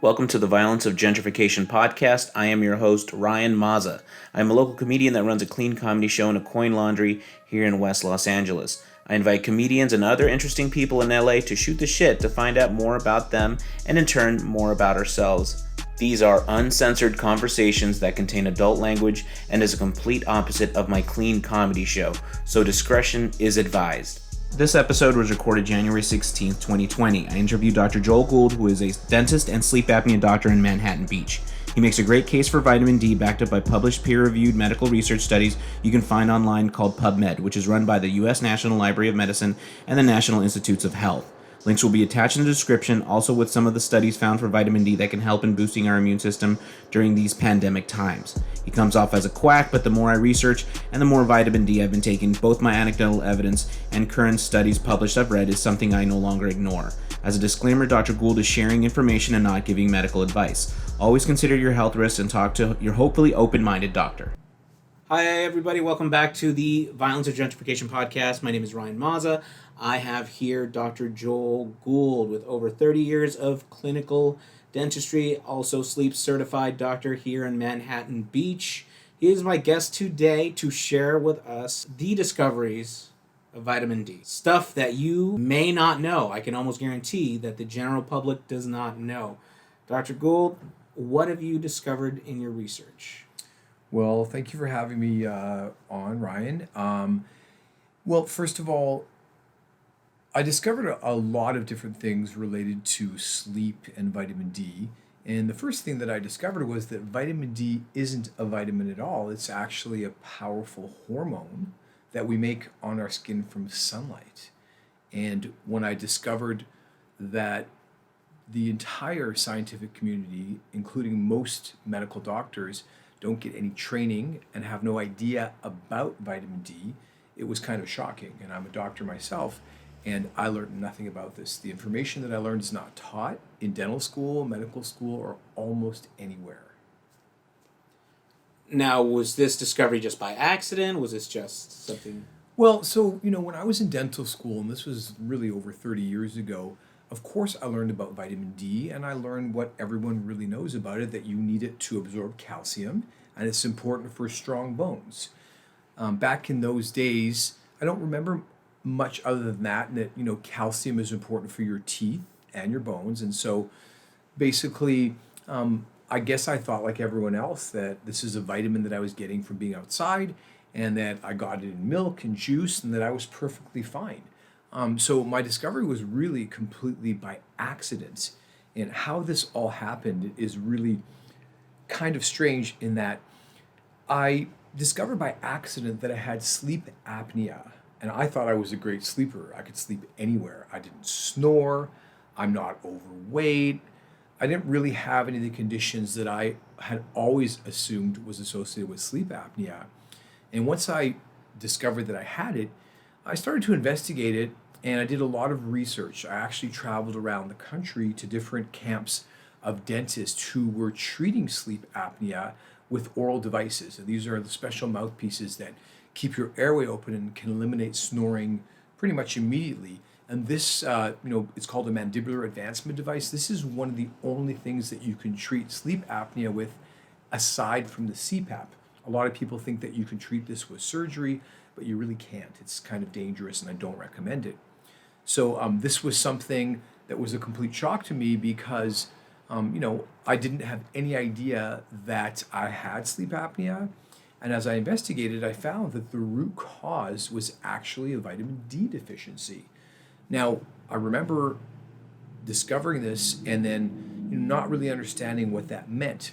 Welcome to the Violence of Gentrification podcast. I am your host, Ryan Mazza. I am a local comedian that runs a clean comedy show and a coin laundry here in West Los Angeles. I invite comedians and other interesting people in LA to shoot the shit to find out more about them and in turn more about ourselves. These are uncensored conversations that contain adult language and is a complete opposite of my clean comedy show, so discretion is advised. This episode was recorded January 16th, 2020. I interviewed Dr. Joel Gould, who is a dentist and sleep apnea doctor in Manhattan Beach. He makes a great case for vitamin D backed up by published peer-reviewed medical research studies you can find online called PubMed, which is run by the U.S. National Library of Medicine and the National Institutes of Health. Links will be attached in the description, also with some of the studies found for vitamin D that can help in boosting our immune system during these pandemic times. He comes off as a quack, but the more I research and the more vitamin D I've been taking, both my anecdotal evidence and current studies published I've read is something I no longer ignore. As a disclaimer, Dr. Gould is sharing information and not giving medical advice. Always consider your health risks and talk to your hopefully open-minded doctor. Hi, everybody. Welcome back to the Violence of Gentrification podcast. My name is Ryan Mazza. I have here Dr. Joel Gould with over 30 years of clinical dentistry, also sleep certified doctor here in Manhattan Beach. He is my guest today to share with us the discoveries of vitamin D. Stuff that you may not know. I can almost guarantee that the general public does not know. Dr. Gould, what have you discovered in your research? Well, thank you for having me on, Ryan. Well, first of all, I discovered a lot of different things related to sleep and vitamin D. And the first thing that I discovered was that vitamin D isn't a vitamin at all. It's actually a powerful hormone that we make on our skin from sunlight. And when I discovered that the entire scientific community, including most medical doctors, don't get any training and have no idea about vitamin D, it was kind of shocking. And I'm a doctor myself, and I learned nothing about this. The information that I learned is not taught in dental school, medical school, or almost anywhere. Now, was this discovery just by accident? Was this just something? Well, so, when I was in dental school, and this was really over 30 years ago, of course I learned about vitamin D, and I learned what everyone really knows about it, that you need it to absorb calcium, and it's important for strong bones. Back in those days, I don't remember much other than that, calcium is important for your teeth and your bones. And so basically, I guess I thought like everyone else that this is a vitamin that I was getting from being outside, and that I got it in milk and juice, and that I was perfectly fine. So my discovery was really completely by accident. And how this all happened is really kind of strange in that I discovered by accident that I had sleep apnea. And I thought I was a great sleeper. I could sleep anywhere. I didn't snore. I'm not overweight. I didn't really have any of the conditions that I had always assumed was associated with sleep apnea. And once I discovered that I had it, I started to investigate it, and I did a lot of research. I actually traveled around the country to different camps of dentists who were treating sleep apnea with oral devices. And these are the special mouthpieces that keep your airway open and can eliminate snoring pretty much immediately. And this, it's called a mandibular advancement device. This is one of the only things that you can treat sleep apnea with aside from the CPAP. A lot of people think that you can treat this with surgery, but you really can't. It's kind of dangerous, and I don't recommend it. So this was something that was a complete shock to me because, I didn't have any idea that I had sleep apnea. And as I investigated, I found that the root cause was actually a vitamin D deficiency. Now, I remember discovering this and then not really understanding what that meant.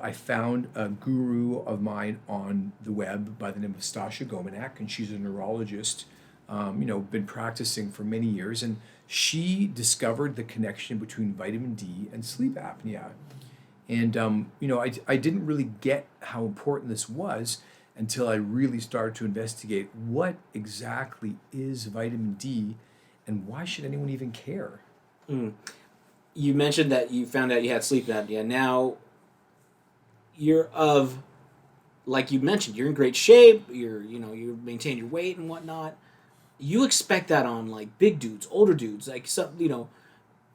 I found a guru of mine on the web by the name of Stasha Gomanak, and she's a neurologist, been practicing for many years, and she discovered the connection between vitamin D and sleep apnea. And, I didn't really get how important this was until I really started to investigate what exactly is vitamin D and why should anyone even care? You mentioned that you found out you had sleep apnea. Now, like you mentioned, you're in great shape, you maintain your weight and whatnot. You expect that on like big dudes, older dudes, like some,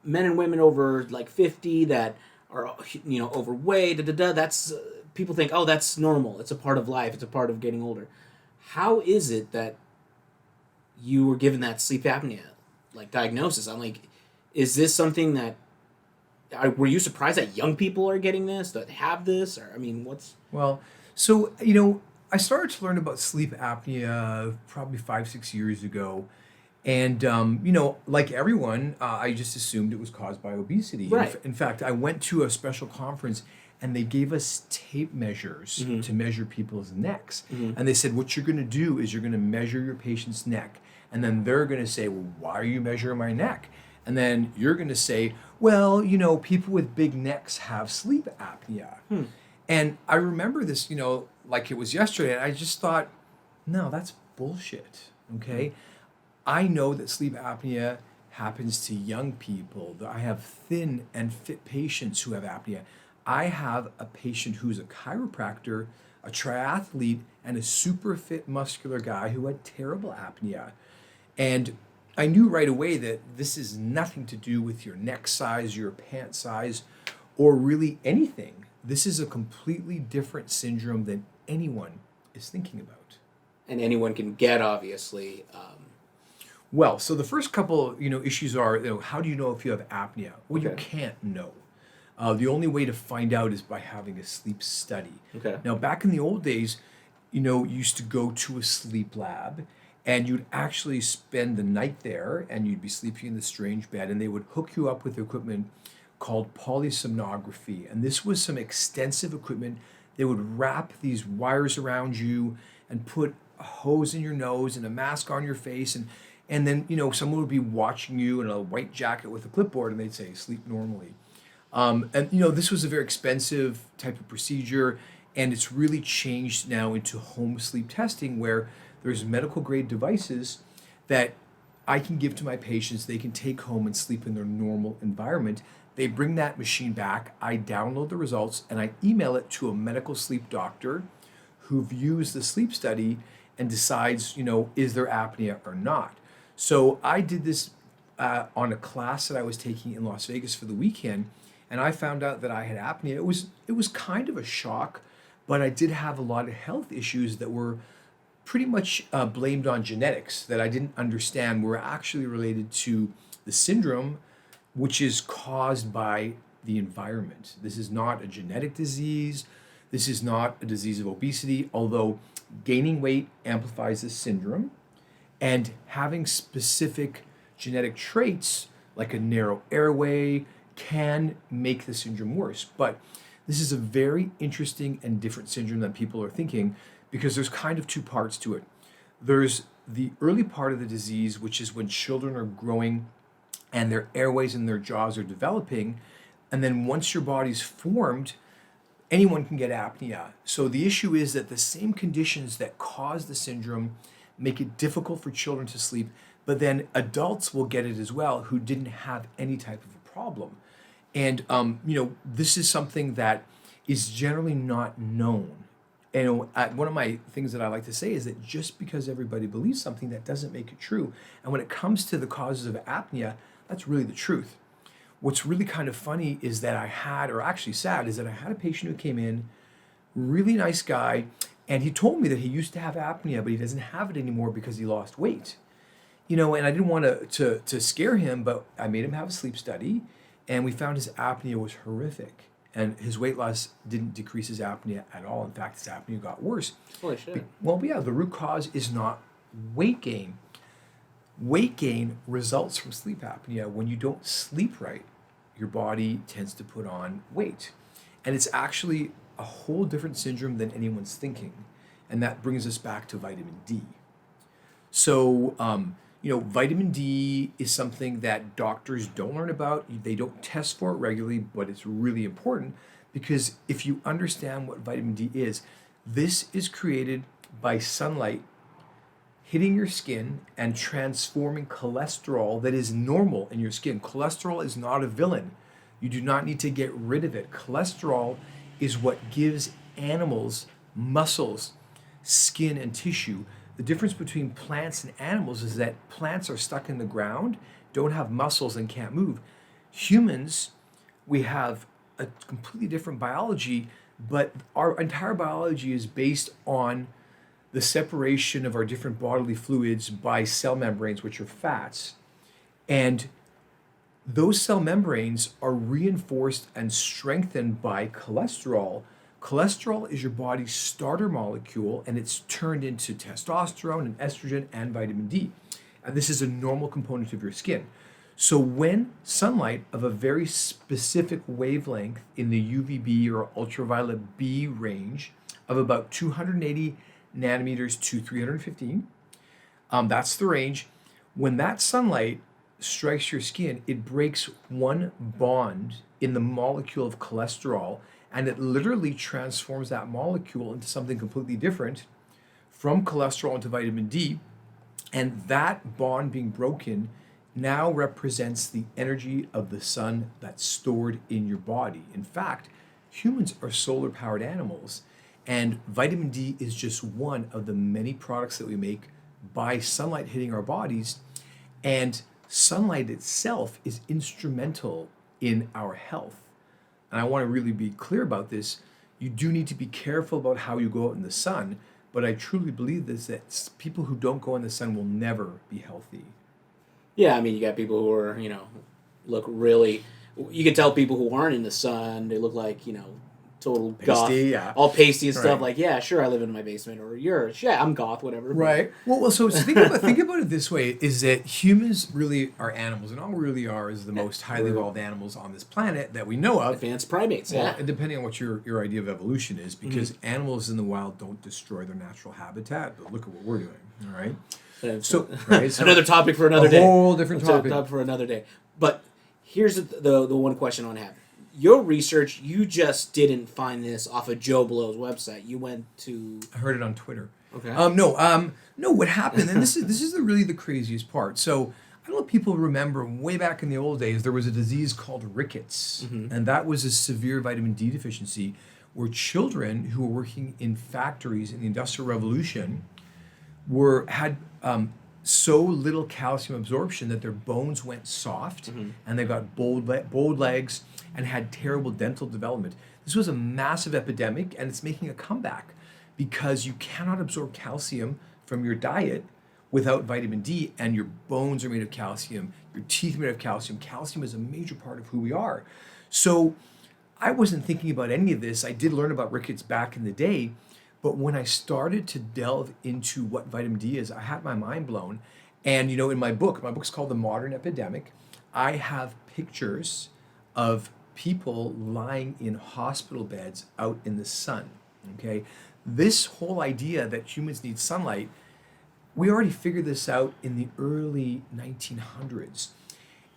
men and women over like 50 that are overweight. That's people think, oh, that's normal. It's a part of life. It's a part of getting older. How is it that you were given that sleep apnea like diagnosis? I'm like, is this something that were you surprised that young people are getting this, that have this, or I mean, what's Well, so, I started to learn about sleep apnea probably 5, 6 years ago. And, like everyone, I just assumed it was caused by obesity. right? In fact, I went to a special conference and they gave us tape measures Mm-hmm. to measure people's necks. Mm-hmm. And they said, what you're going to do is you're going to measure your patient's neck. And then they're going to say, well, why are you measuring my neck? And then you're going to say, well, people with big necks have sleep apnea. Hmm. And I remember this, like it was yesterday. And I just thought, no, that's bullshit. Okay. I know that sleep apnea happens to young people. I have thin and fit patients who have apnea. I have a patient who's a chiropractor, a triathlete, and a super fit muscular guy who had terrible apnea. And I knew right away that this is nothing to do with your neck size, your pant size, or really anything. This is a completely different syndrome than anyone is thinking about. And anyone can get, obviously. Well, so the first couple, issues are, how do you know if you have apnea? Well, you Okay. can't know. The only way to find out is by having a sleep study. Okay. Now, back in the old days, you used to go to a sleep lab and you'd actually spend the night there and you'd be sleeping in the strange bed and they would hook you up with equipment called polysomnography. And this was some extensive equipment. They would wrap these wires around you and put a hose in your nose and a mask on your face and then, someone would be watching you in a white jacket with a clipboard and they'd say, sleep normally. This was a very expensive type of procedure and it's really changed now into home sleep testing where there's medical grade devices that I can give to my patients. They can take home and sleep in their normal environment. They bring that machine back. I download the results and I email it to a medical sleep doctor who views the sleep study and decides, is there apnea or not. So I did this on a class that I was taking in Las Vegas for the weekend, and I found out that I had apnea. It was kind of a shock, but I did have a lot of health issues that were pretty much blamed on genetics that I didn't understand were actually related to the syndrome, which is caused by the environment. This is not a genetic disease. This is not a disease of obesity, although gaining weight amplifies this syndrome. And having specific genetic traits like a narrow airway can make the syndrome worse. But this is a very interesting and different syndrome than people are thinking because there's kind of two parts to it. There's the early part of the disease, which is when children are growing and their airways and their jaws are developing. And then once your body's formed, anyone can get apnea. So the issue is that the same conditions that cause the syndrome make it difficult for children to sleep, but then adults will get it as well who didn't have any type of a problem. And, this is something that is generally not known. And one of my things that I like to say is that just because everybody believes something, that doesn't make it true. And when it comes to the causes of apnea, that's really the truth. What's really kind of funny is that sad, is that I had a patient who came in, really nice guy, and he told me that he used to have apnea, but he doesn't have it anymore because he lost weight. And I didn't want to scare him, but I made him have a sleep study, and we found his apnea was horrific. And his weight loss didn't decrease his apnea at all. In fact, his apnea got worse. Holy shit. Well, yeah, the root cause is not weight gain. Weight gain results from sleep apnea. When you don't sleep right, your body tends to put on weight. And it's actually a whole different syndrome than anyone's thinking. And that brings us back to vitamin D. So, vitamin D is something that doctors don't learn about. They don't test for it regularly, but it's really important because if you understand what vitamin D is, this is created by sunlight hitting your skin and transforming cholesterol that is normal in your skin. Cholesterol is not a villain. You do not need to get rid of it. Cholesterol is what gives animals muscles, skin, and tissue. The difference between plants and animals is that plants are stuck in the ground, don't have muscles, and can't move. Humans, we have a completely different biology, but our entire biology is based on the separation of our different bodily fluids by cell membranes, which are fats. And those cell membranes are reinforced and strengthened by cholesterol. Cholesterol is your body's starter molecule, and it's turned into testosterone and estrogen and vitamin D. And this is a normal component of your skin. So when sunlight of a very specific wavelength in the UVB or ultraviolet B range of about 280 nanometers to 315, that's the range. When that sunlight strikes your skin, it breaks one bond in the molecule of cholesterol, and it literally transforms that molecule into something completely different from cholesterol into vitamin D. And that bond being broken now represents the energy of the sun that's stored in your body. In fact, humans are solar powered animals, and vitamin D is just one of the many products that we make by sunlight hitting our bodies. And sunlight itself is instrumental in our health. And I want to really be clear about this. You do need to be careful about how you go out in the sun, but I truly believe this, that people who don't go in the sun will never be healthy. Yeah, I mean, you got people who are, look really. You can tell people who aren't in the sun, they look like, total goth, Pasty, yeah. all pasty and stuff. Right. Like, yeah, sure, I live in my basement, or I'm goth, whatever. Right. Well, so think about it this way: is that humans really are animals, and all we really are is the most highly evolved animals on this planet that we know of. Advanced primates. Well, Yeah. and depending on what your idea of evolution is, because animals in the wild don't destroy their natural habitat, but look at what we're doing. All right. So Another topic for another day. A whole different topic. For another day. But here's the one question I want to have. Your research, you just didn't find this off of Joe Blow's website. You went to... I heard it on Twitter. Okay. No. What happened? And this is really the craziest part. So I don't know if people remember way back in the old days, there was a disease called rickets, and that was a severe vitamin D deficiency, where children who were working in factories in the Industrial Revolution had so little calcium absorption that their bones went soft, and they got bowed legs and had terrible dental development. This was a massive epidemic, and it's making a comeback because you cannot absorb calcium from your diet without vitamin D, and your bones are made of calcium, your teeth are made of calcium. Calcium is a major part of who we are. So I wasn't thinking about any of this. I did learn about rickets back in the day, but when I started to delve into what vitamin D is, I had my mind blown. And in my book's called The Modern Epidemic, I have pictures of people lying in hospital beds out in the sun. Okay, this whole idea that humans need sunlight, we already figured this out in the early 1900s.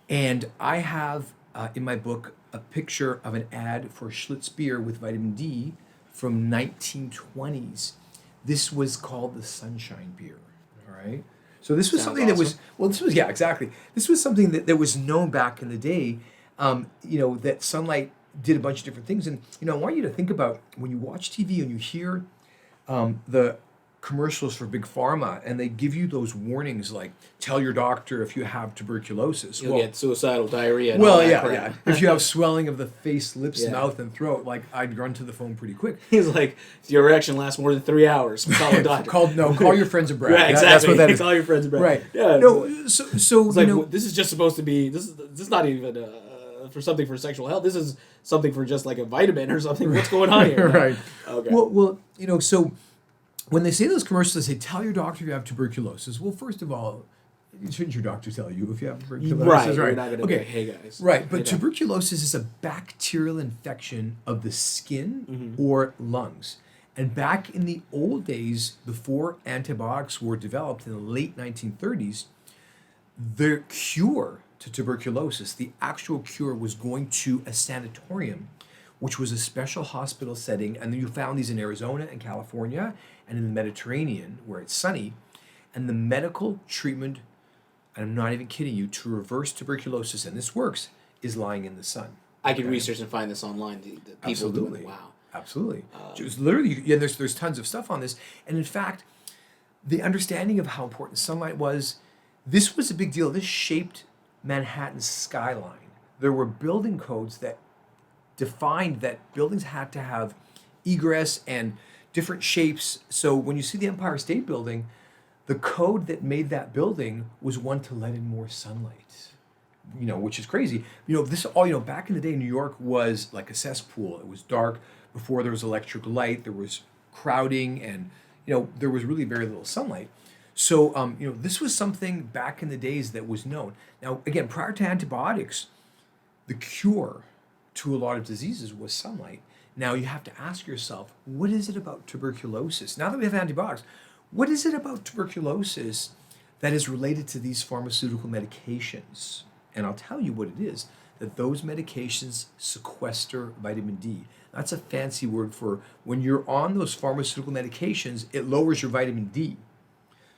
And I have in my book a picture of an ad for Schlitz beer with vitamin D from 1920s. This was called the Sunshine Beer. All right. So this was something awesome. Exactly. This was something that was known back in the day. That sunlight did a bunch of different things. And I want you to think about when you watch TV and you hear the commercials for Big Pharma, and they give you those warnings like, tell your doctor if you have tuberculosis. You'll get suicidal diarrhea. And all that crap. If you have swelling of the face, lips, Yeah. mouth, and throat, I'd run to the phone pretty quick. He's like, if your erection lasts more than 3 hours, call a doctor. Call your friends a brag. Right, exactly. That's what that is. Call your friends a brag. Right. Yeah. No. So It's like, this is just supposed to be. This is not even for something for sexual health. This is something for just like a vitamin or something. What's going on here? Right. Okay. Well, so when they say those commercials, they say, tell your doctor you have tuberculosis. Well, first of all, shouldn't your doctor tell you if you have tuberculosis? Right. You're not going to be like, hey guys. Right. But tuberculosis is a bacterial infection of the skin or lungs. And back in the old days, before antibiotics were developed in the late 1930s, the cure to tuberculosis, the actual cure, was going to a sanatorium, which was a special hospital setting. And you found these in Arizona and California and in the Mediterranean, where it's sunny. And the medical treatment, and I'm not even kidding you, to reverse tuberculosis, and this works, is lying in the sun. I can research and find this online. The people Absolutely. doing it. Wow. Absolutely. Just literally, there's tons of stuff on this. And in fact, the understanding of how important sunlight was, this was a big deal. This shaped Manhattan's skyline. there were building codes that defined that buildings had to have egress and different shapes. So when you see the Empire State Building, the code that made that building was one to let in more sunlight. Which is crazy. This all, back in the day, New York was like a cesspool. It was dark before there was electric light. There was crowding, and there was really very little sunlight. So this was something back in the days that was known. Now, again, prior to antibiotics, the cure to a lot of diseases was sunlight. Now you have to ask yourself, what is it about tuberculosis? Now that we have antibiotics, what is it about tuberculosis that is related to these pharmaceutical medications? And I'll tell you what it is, that those medications sequester vitamin D. That's a fancy word for when you're on those pharmaceutical medications, it lowers your vitamin D.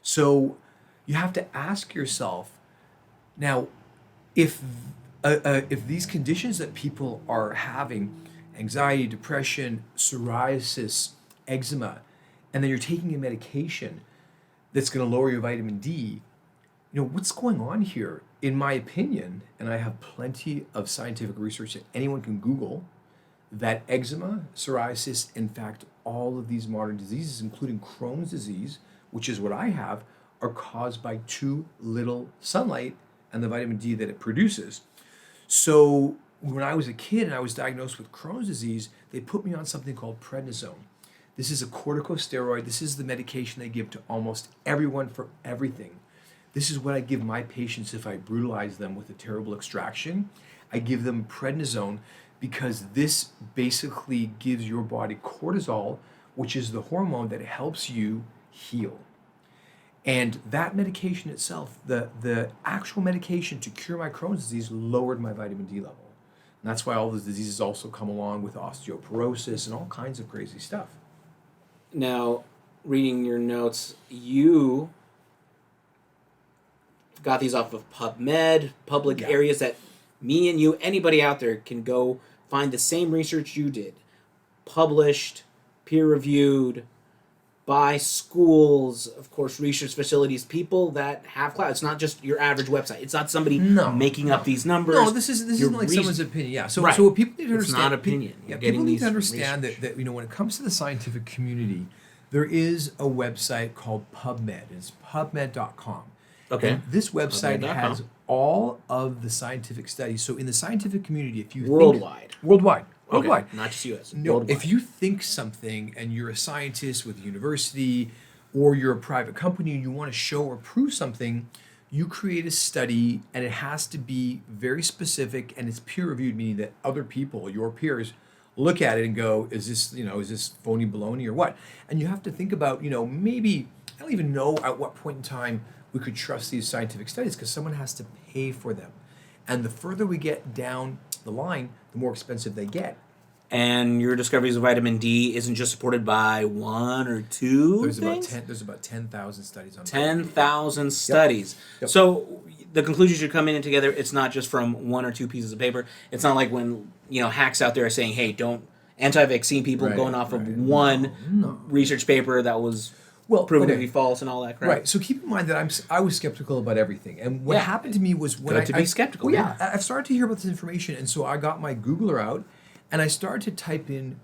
So you have to ask yourself, now, if these conditions that people are having, anxiety, depression, psoriasis, eczema, and then you're taking a medication that's going to lower your vitamin D, what's going on here? In my opinion, and I have plenty of scientific research that anyone can Google, that eczema, psoriasis, in fact, all of these modern diseases, including Crohn's disease, which is what I have, are caused by too little sunlight and the vitamin D that it produces. So when I was a kid and I was diagnosed with Crohn's disease, they put me on something called prednisone. This is a corticosteroid. This is the medication they give to almost everyone for everything. This is what I give my patients if I brutalize them with a terrible extraction. I give them prednisone because this basically gives your body cortisol, which is the hormone that helps you heal. And that medication itself, the actual medication to cure my Crohn's disease, lowered my vitamin D level. And that's why all those diseases also come along with osteoporosis and all kinds of crazy stuff. Now, reading your notes, you got these off of PubMed, public areas that me and you, anybody out there can go find the same research you did. Published, peer-reviewed, by schools, of course, research facilities, people that have clout. It's not just your average website. It's not somebody making up these numbers. No, this isn't like someone's opinion. Yeah. So what people need to understand. It's not opinion. People need to understand that when it comes to the scientific community, there is a website called PubMed. It's PubMed.com. Okay. And this website has all of the scientific studies. So in the scientific community, if you worldwide. Okay, not just U.S. No, worldwide. if you think something and you're a scientist with a university or you're a private company and you want to show or prove something, you create a study and it has to be very specific and it's peer reviewed, meaning that other people, your peers, look at it and go, is this phony baloney or what? And you have to think about, maybe, I don't even know at what point in time we could trust these scientific studies because someone has to pay for them. And the further we get down the line, the more expensive they get. And your discoveries of vitamin D isn't just supported by one or two There's things? about 10,000 studies on 10,000 studies. Yep. So the conclusions you're coming in together, it's not just from one or two pieces of paper. It's not like when hacks out there are saying, hey, don't anti-vaccine people going off of one research paper that was proven to be false and all that crap. Right. So keep in mind that I was skeptical about everything. And what happened to me was when Good to be skeptical. I started to hear about this information, and so I got my Googler out and I started to type in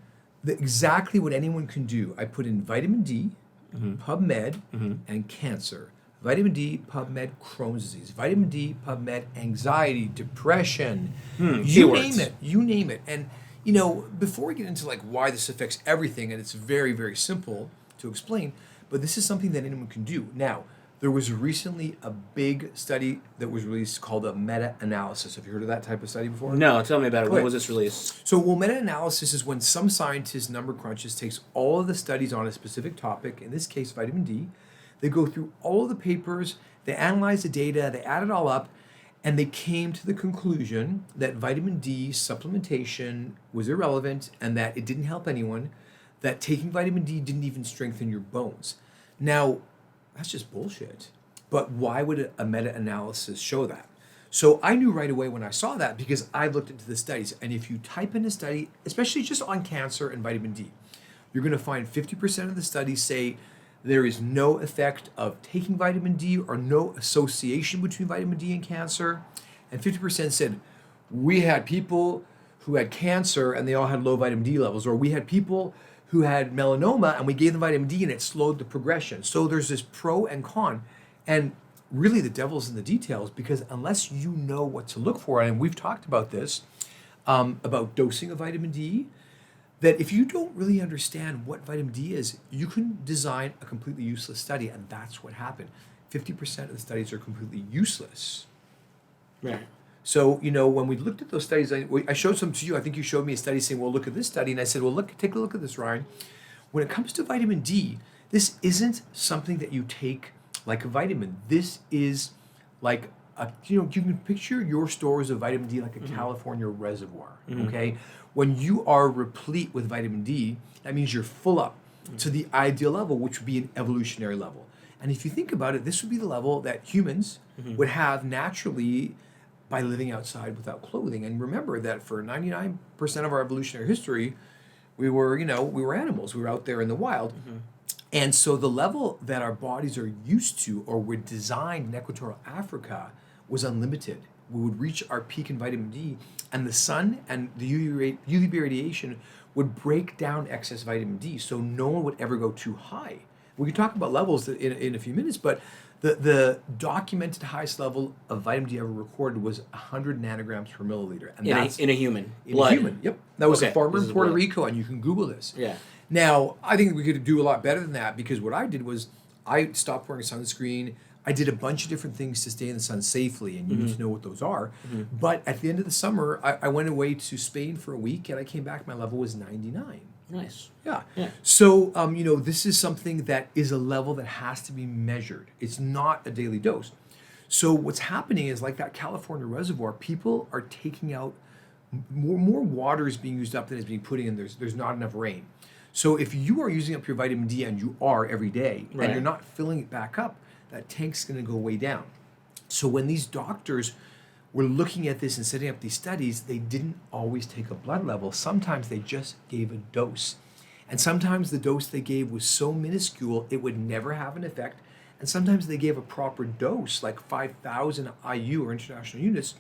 exactly what anyone can do. I put in vitamin D, PubMed, and cancer. Vitamin D, PubMed, Crohn's disease. Vitamin D, PubMed, anxiety, depression. You name it. And before we get into why this affects everything, and it's very, very simple to explain, but this is something that anyone can do. Now, there was recently a big study that was released called a meta-analysis. Have you heard of that type of study before? No, tell me about it. When was this released? So, meta-analysis is when some scientist, number crunches, takes all of the studies on a specific topic, in this case, vitamin D. They go through all of the papers, they analyze the data, they add it all up, and they came to the conclusion that vitamin D supplementation was irrelevant and that it didn't help anyone, that taking vitamin D didn't even strengthen your bones. Now, that's just bullshit. But why would a meta-analysis show that? So I knew right away when I saw that because I looked into the studies. And if you type in a study, especially just on cancer and vitamin D, you're going to find 50% of the studies say there is no effect of taking vitamin D or no association between vitamin D and cancer. And 50% said, we had people who had cancer and they all had low vitamin D levels, or we had people who had melanoma and we gave them vitamin D and it slowed the progression. So there's this pro and con. And really the devil's in the details, because unless you know what to look for, and we've talked about this, about dosing of vitamin D, that if you don't really understand what vitamin D is, you can design a completely useless study, and that's what happened. 50% of the studies are completely useless. Right. So, when we looked at those studies, I showed some to you. I think you showed me a study saying, well, look at this study. And I said, well, take a look at this, Ryan. When it comes to vitamin D, this isn't something that you take like a vitamin. This is like you can picture your stores of vitamin D like a California reservoir, okay? When you are replete with vitamin D, that means you're full up to the ideal level, which would be an evolutionary level. And if you think about it, this would be the level that humans would have naturally by living outside without clothing. And remember that for 99% of our evolutionary history, we were animals. We were out there in the wild. And so the level that our bodies are used to, or were designed in equatorial Africa, was unlimited. We would reach our peak in vitamin D, and the sun and the UVB radiation would break down excess vitamin D, so no one would ever go too high. We can talk about levels in a few minutes, but the documented highest level of vitamin D ever recorded was 100 nanograms per milliliter. And In a human. in Blood. a human. Yep. That was a farmer This in is Puerto blood. Rico, and you can Google this. Yeah. Now, I think we could do a lot better than that, because what I did was I stopped wearing sunscreen. I did a bunch of different things to stay in the sun safely, and you need to know what those are. But at the end of the summer, I went away to Spain for a week, and I came back, my level was 99. Nice. Yeah. Yeah. So, this is something that is a level that has to be measured. It's not a daily dose. So what's happening is, like that California reservoir, people are taking out more water is being used up than is being put in. There's not enough rain. So if you are using up your vitamin D, and you are every day, Right. and you're not filling it back up, that tank's going to go way down. So when these doctors were looking at this and setting up these studies, they didn't always take a blood level. Sometimes they just gave a dose. And sometimes the dose they gave was so minuscule, it would never have an effect. And sometimes they gave a proper dose, like 5,000 IU or international units,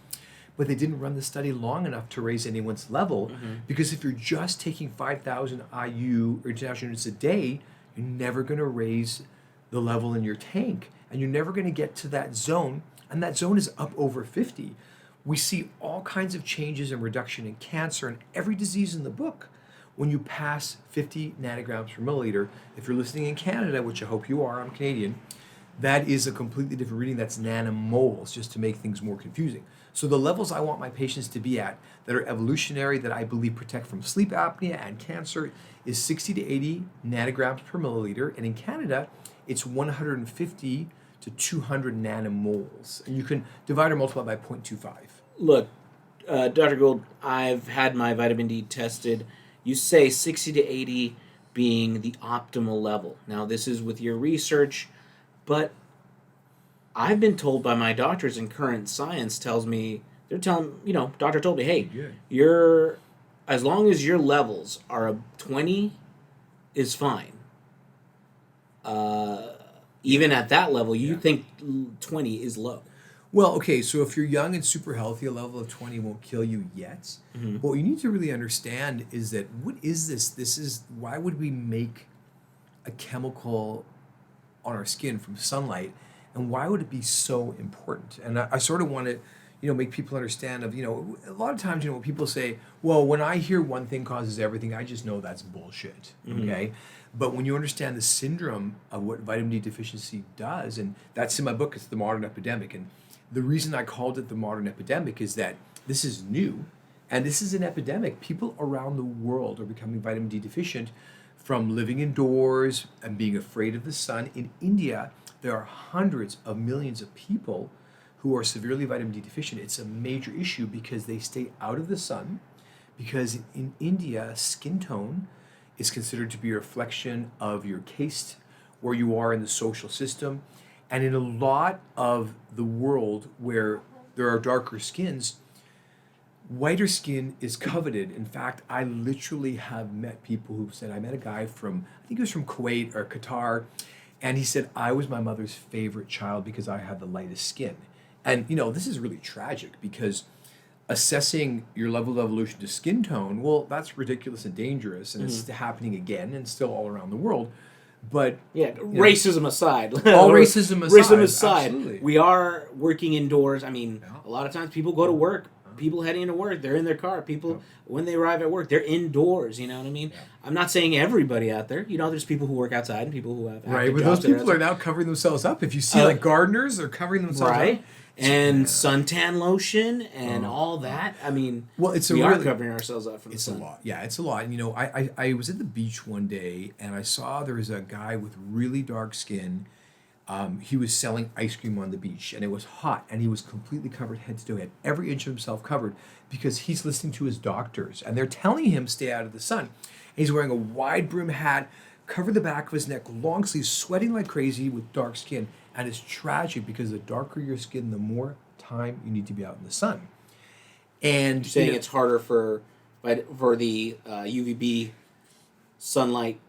but they didn't run the study long enough to raise anyone's level. Because if you're just taking 5,000 IU or international units a day, you're never going to raise the level in your tank, and you're never going to get to that zone, and that zone is up over 50. We see all kinds of changes and reduction in cancer and every disease in the book when you pass 50 nanograms per milliliter. If you're listening in Canada, which I hope you are, I'm Canadian, that is a completely different reading. That's nanomoles, just to make things more confusing. So the levels I want my patients to be at that are evolutionary, that I believe protect from sleep apnea and cancer, is 60 to 80 nanograms per milliliter. And in Canada, it's 150 to 200 nanomoles. And you can divide or multiply by 0.25. Look, Dr. Gould, I've had my vitamin D tested. You say 60 to 80 being the optimal level. Now, this is with your research, but I've been told by my doctors, and current science tells me, doctor told me, hey, Good. as long as your levels are a 20 is fine. Even at that level, you think 20 is low. Well, okay, so if you're young and super healthy, a level of 20 won't kill you yet. But what you need to really understand is that, what is this? Why would we make a chemical on our skin from sunlight, and why would it be so important? And I sort of want to, make people understand of, a lot of times, when people say, well, when I hear one thing causes everything, I just know that's bullshit, okay? But when you understand the syndrome of what vitamin D deficiency does, and that's in my book, it's the modern epidemic. And the reason I called it the modern epidemic is that this is new, and this is an epidemic. People around the world are becoming vitamin D deficient from living indoors and being afraid of the sun. In India, there are hundreds of millions of people who are severely vitamin D deficient. It's a major issue because they stay out of the sun, because in India, skin tone is considered to be a reflection of your caste, where you are in the social system. And in a lot of the world where there are darker skins, whiter skin is coveted. In fact, I literally have met people who said, I met a guy from, I think he was from Kuwait or Qatar, and he said, I was my mother's favorite child because I had the lightest skin. And, this is really tragic, because assessing your level of evolution to skin tone, well, that's ridiculous and dangerous, and it's happening again and still all around the world. But Yeah, racism aside. all Or racism aside, racism aside, absolutely. we are working indoors. I mean, Yeah. a lot of times people go to work. People heading into work, they're in their car. People, when they arrive at work, they're indoors. You know what I mean? Yeah. I'm not saying everybody out there. You know, there's people who work outside and people who have right, active but those jobs that people are now covering themselves up. If you see like gardeners, they're covering themselves right. up. And suntan lotion and all that. I mean, Well, it's a we are really- covering ourselves up from the It's a sun. lot. Yeah, it's a lot. And, I was at the beach one day and I saw there was a guy with really dark skin. He was selling ice cream on the beach and it was hot and he was completely covered head to toe. He had every inch of himself covered because he's listening to his doctors and they're telling him stay out of the sun. And he's wearing a wide brim hat, covered the back of his neck, long sleeves, sweating like crazy with dark skin. And it's tragic because the darker your skin, the more time you need to be out in the sun. And You're saying it's harder for the UVB sunlight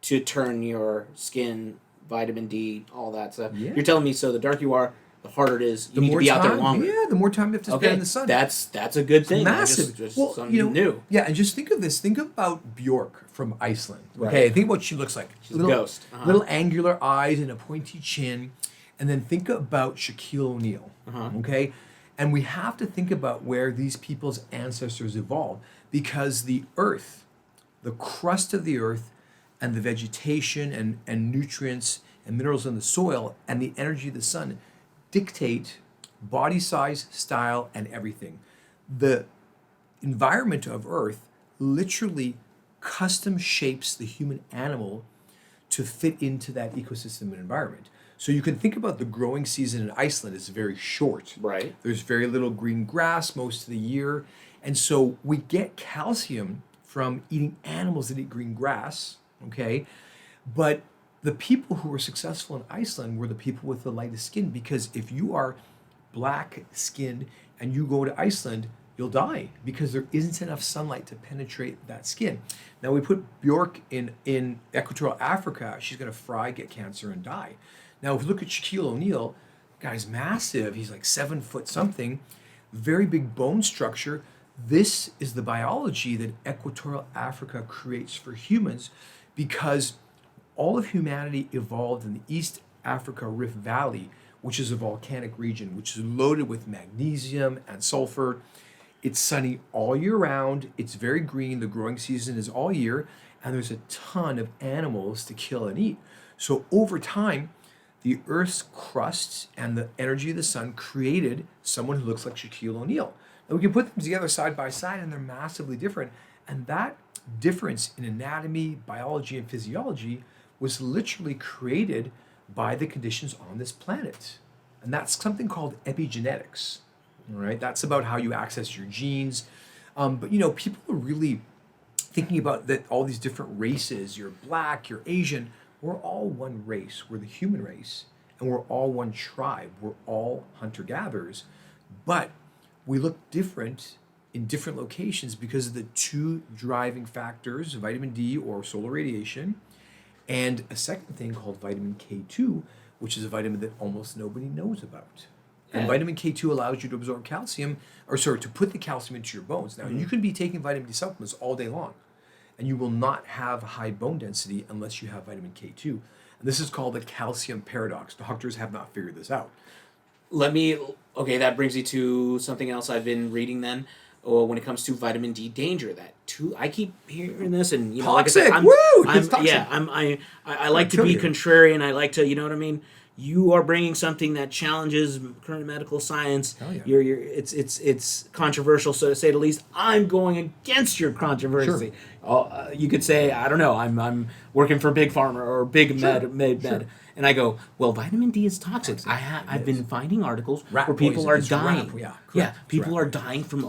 to turn your skin, vitamin D, all that stuff. Yeah. You're telling me so the darker you are, the harder it is. You the need to more be out there time, longer. yeah, the more time you have to spend Okay, in the sun. that's a good thing. Massive. Just well, something new. Yeah, and just think of this. Think about Bjork from Iceland. Right. Okay, think what she looks like. She's a ghost. Uh-huh. Little angular eyes and a pointy chin. And then think about Shaquille O'Neal. Okay? And we have to think about where these people's ancestors evolved because the earth, the crust of the earth, and the vegetation and nutrients and minerals in the soil and the energy of the sun dictate body size, style, and everything. The environment of Earth literally custom shapes the human animal to fit into that ecosystem and environment. So you can think about the growing season in Iceland is very short. Right. There's very little green grass most of the year. And so we get calcium from eating animals that eat green grass, okay? But the people who were successful in Iceland were the people with the lightest skin because if you are black skinned and you go to Iceland, you'll die because there isn't enough sunlight to penetrate that skin. Now we put Bjork in equatorial Africa, she's gonna fry, get cancer, and die. Now if you look at Shaquille O'Neal, guy's massive, he's like 7 foot something, very big bone structure. This is the biology that equatorial Africa creates for humans because all of humanity evolved in the East Africa Rift Valley, which is a volcanic region, which is loaded with magnesium and sulfur. It's sunny all year round. It's very green. The growing season is all year. And there's a ton of animals to kill and eat. So over time, the Earth's crust and the energy of the sun created someone who looks like Shaquille O'Neal. Now we can put them together side by side and they're massively different. And that difference in anatomy, biology, and physiology was literally created by the conditions on this planet. And that's something called epigenetics. All right, that's about how you access your genes. But people are really thinking about that all these different races, you're black, you're Asian, we're all one race. We're the human race, and we're all one tribe. We're all hunter-gatherers. But we look different in different locations because of the two driving factors, vitamin D or solar radiation, and a second thing called vitamin K2, which is a vitamin that almost nobody knows about. And Yeah. vitamin K2 allows you to absorb calcium, to put the calcium into your bones. Now, you can be taking vitamin D supplements all day long, and you will not have high bone density unless you have vitamin K2. And this is called the calcium paradox. Doctors have not figured this out. Okay, that brings me to something else I've been reading then. When it comes to vitamin D danger, I keep hearing this, and Toxic! like I said, Woo! It's toxic. I like to be contrarian. I like to, you know what I mean. You are bringing something that challenges current medical science. Hell yeah. It's controversial, so to say the least. I'm going against your controversy. Sure. You could say, I don't know, I'm working for Big Pharma or Big Med, Sure. and I go, well, vitamin D is toxic. I've been finding articles Rat where people poison. are It's dying. rat- yeah, correct. Yeah, It's people rat are dying from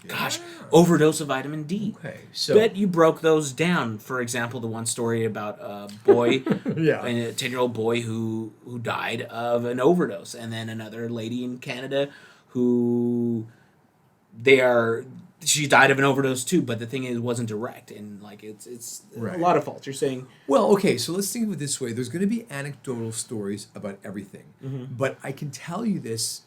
Yeah. overdose of vitamin D. Okay, so Bet you broke those down. For example, the one story about a boy, Yeah. a 10-year-old boy who died of an overdose, and then another lady in Canada who she died of an overdose too. But the thing is, it wasn't direct, and like it's Right. a lot of faults. You're saying Well, okay, so let's think of it this way. There's going to be anecdotal stories about everything. But I can tell you this,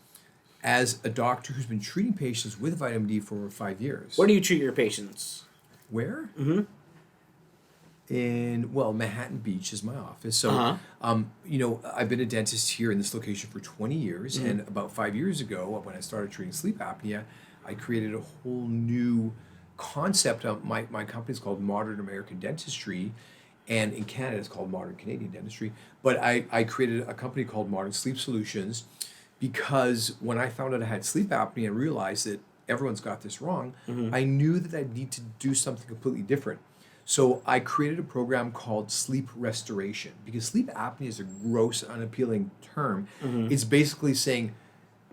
as a doctor who's been treating patients with vitamin D for over 5 years. Where do you treat your patients? Where? Mm-hmm. In, well, Manhattan Beach is my office. So, I've been a dentist here in this location for 20 years. And about 5 years ago, when I started treating sleep apnea, I created a whole new concept. My company is called Modern American Dentistry. And in Canada, it's called Modern Canadian Dentistry. But I created a company called Modern Sleep Solutions because when I found out I had sleep apnea and realized that everyone's got this wrong, I knew that I need to do something completely different. So I created a program called sleep restoration because sleep apnea is a gross, unappealing term. It's basically saying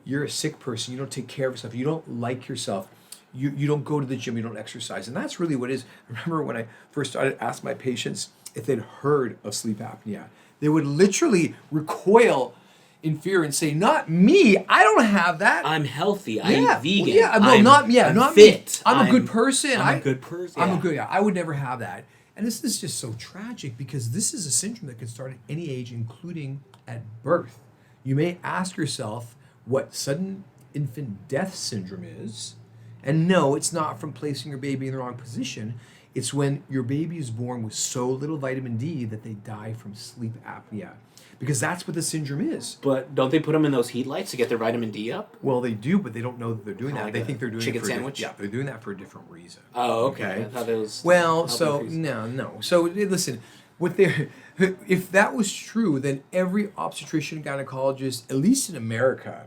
you're a sick person, you don't take care of yourself, you don't like yourself, you don't go to the gym, you don't exercise. And that's really what it is. I remember when I first started asking my patients if they'd heard of sleep apnea, they would literally recoil in fear and say, "Not me! I don't have that. I'm healthy. I eat vegan. Well, yeah, well, I'm not fit. me. I'm a good person. I'm a good person. I'm a good. Yeah, I would never have that." And this is just so tragic because this is a syndrome that can start at any age, including at birth. You may ask yourself what sudden infant death syndrome is, and no, it's not from placing your baby in the wrong position. It's when your baby is born with so little vitamin D that they die from sleep apnea. Because that's what the syndrome is. But don't they put them in those heat lights to get their vitamin D up? Well, they do, but they don't know that they're doing that. Like They a think they're doing chicken it for sandwich? they're doing that for a different reason. Oh, okay. I thought it was. Well, health so increase. no. So listen, what they if that was true, then every obstetrician gynecologist, at least in America,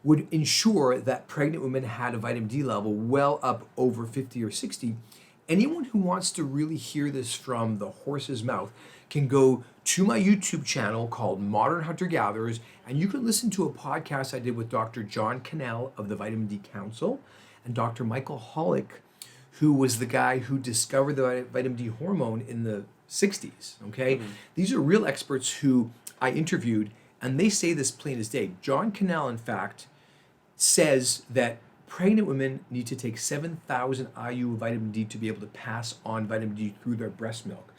would ensure that pregnant women had a vitamin D level well up over 50 or 60. Anyone who wants to really hear this from the horse's mouth can go to my YouTube channel called Modern Hunter Gatherers, and you can listen to a podcast I did with Dr. John Cannell of the Vitamin D Council and Dr. Michael Hollick, who was the guy who discovered the vitamin D hormone in the 60s. Okay, these are real experts who I interviewed, and they say this plain as day. John Cannell, in fact, says that pregnant women need to take 7,000 IU of vitamin D to be able to pass on vitamin D through their breast milk.